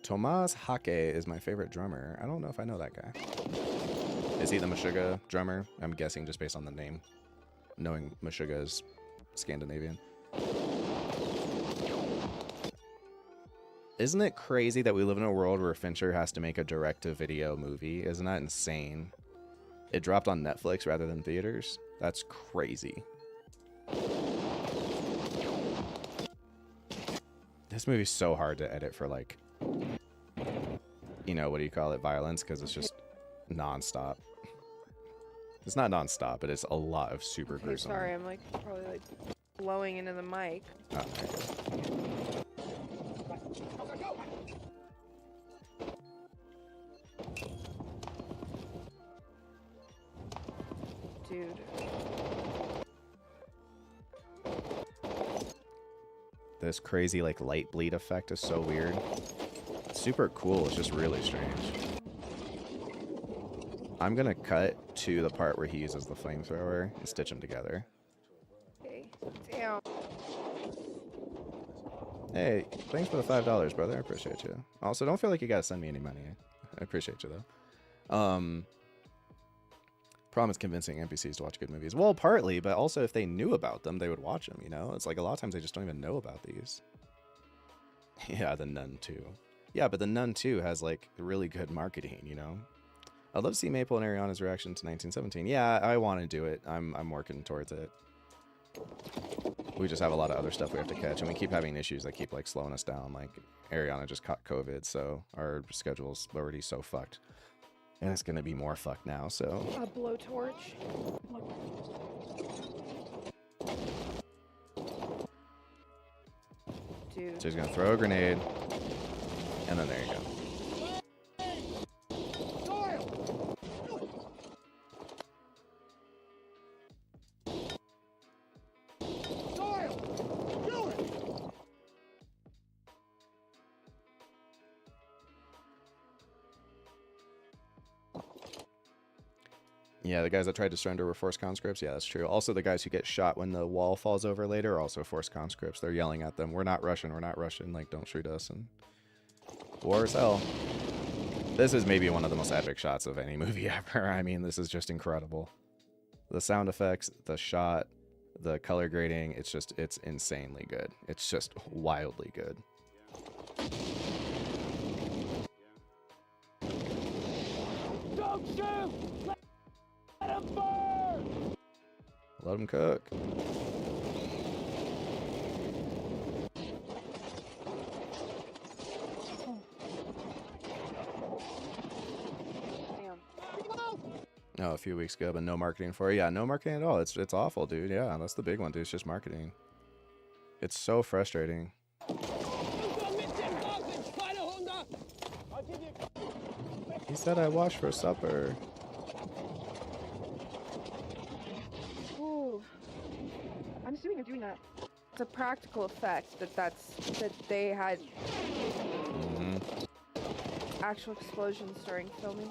Tomas Hake is my favorite drummer. I don't know if I know that guy. Is he the Meshuggah drummer? I'm guessing just based on the name. Knowing Meshuggah is Scandinavian. Isn't it crazy that we live in a world where Fincher has to make a direct-to-video movie? Isn't that insane? It dropped on Netflix rather than theaters? That's crazy. This movie's so hard to edit for, like, you know, what do you call it, violence, because it's just non-stop. It's not non-stop, but it's a lot of super Okay, gruesome. sorry, I'm like probably like blowing into the mic. Oh, okay. Dude. This crazy, like, light bleed effect is so weird. It's super cool. It's just really strange. I'm gonna cut to the part where he uses the flamethrower and stitch them together. Okay. Damn. Hey, thanks for the $5, brother. I appreciate you. Also, don't feel like you gotta send me any money. I appreciate you, though. Problem is convincing NPCs to watch good movies. Well, partly, but also if they knew about them, they would watch them, you know? It's like a lot of times they just don't even know about these. Yeah, The Nun 2. Yeah, but The Nun 2 has, like, really good marketing, you know? I'd love to see Maple and Ariana's reaction to 1917. Yeah, I want to do it. I'm working towards it. We just have a lot of other stuff we have to catch, and we keep having issues that keep, like, slowing us down. Like, Ariana just caught COVID, so our schedule's already so fucked. And it's going to be more fucked now, so... A blowtorch. Dude. So he's going to throw a grenade, and then there you go. Yeah, the guys that tried to surrender were forced conscripts. Yeah, that's true. Also, the guys who get shot when the wall falls over later are also forced conscripts. They're yelling at them, "We're not Russian, we're not Russian, like, don't shoot us." And war is hell. This is maybe one of the most epic shots of any movie ever. I mean, this is just incredible. The sound effects, the shot, the color grading, it's insanely good. It's just wildly good. Don't shoot! Let him burn! Let them cook. Oh, a few weeks ago, but no marketing for it. Yeah, no marketing at all. It's awful, dude. Yeah, that's the big one, dude. It's just marketing. It's so frustrating. He said I washed for supper. Ooh. I'm assuming you're doing that. It's a practical effect that they had actual explosions during filming.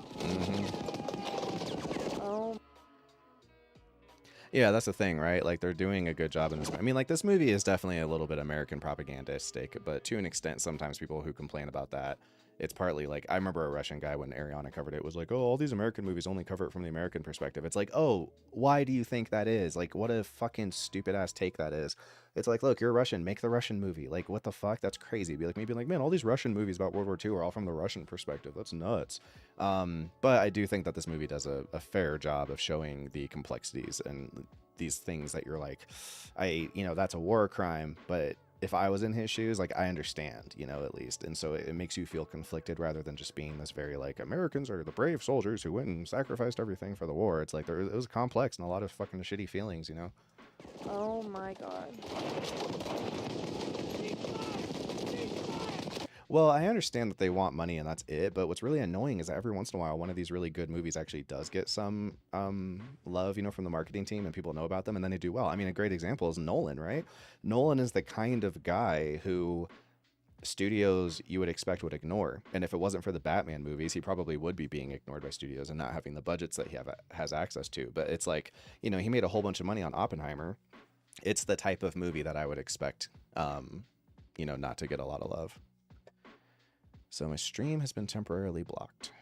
Oh. Yeah, that's the thing, right? Like, they're doing a good job in this. I mean, like, this movie is definitely a little bit American propagandistic, but to an extent, sometimes people who complain about that, it's partly like, I remember a Russian guy when Ariana covered it was like, oh, all these American movies only cover it from the American perspective. It's like, oh, why do you think that is? Like, what a fucking stupid ass take that is. It's like, look, you're Russian, make the Russian movie. Like, what the fuck? That's crazy. Be like, maybe like, man, all these Russian movies about World War II are all from the Russian perspective. That's nuts. But I do think that this movie does a fair job of showing the complexities and these things that you're like, that's a war crime, but if I was in his shoes, like, I understand, at least. And so it makes you feel conflicted rather than just being this very, like, Americans are the brave soldiers who went and sacrificed everything for the war. It's like, it was complex and a lot of fucking shitty feelings, Oh my god. Well, I understand that they want money and that's it, but what's really annoying is that every once in a while, one of these really good movies actually does get some love, from the marketing team, and people know about them, and then they do well. I mean, a great example is Nolan, right? Nolan is the kind of guy who studios you would expect would ignore, and if it wasn't for the Batman movies, he probably would be being ignored by studios and not having the budgets that he has access to. But it's like, he made a whole bunch of money on Oppenheimer. It's the type of movie that I would expect, not to get a lot of love. So my stream has been temporarily blocked.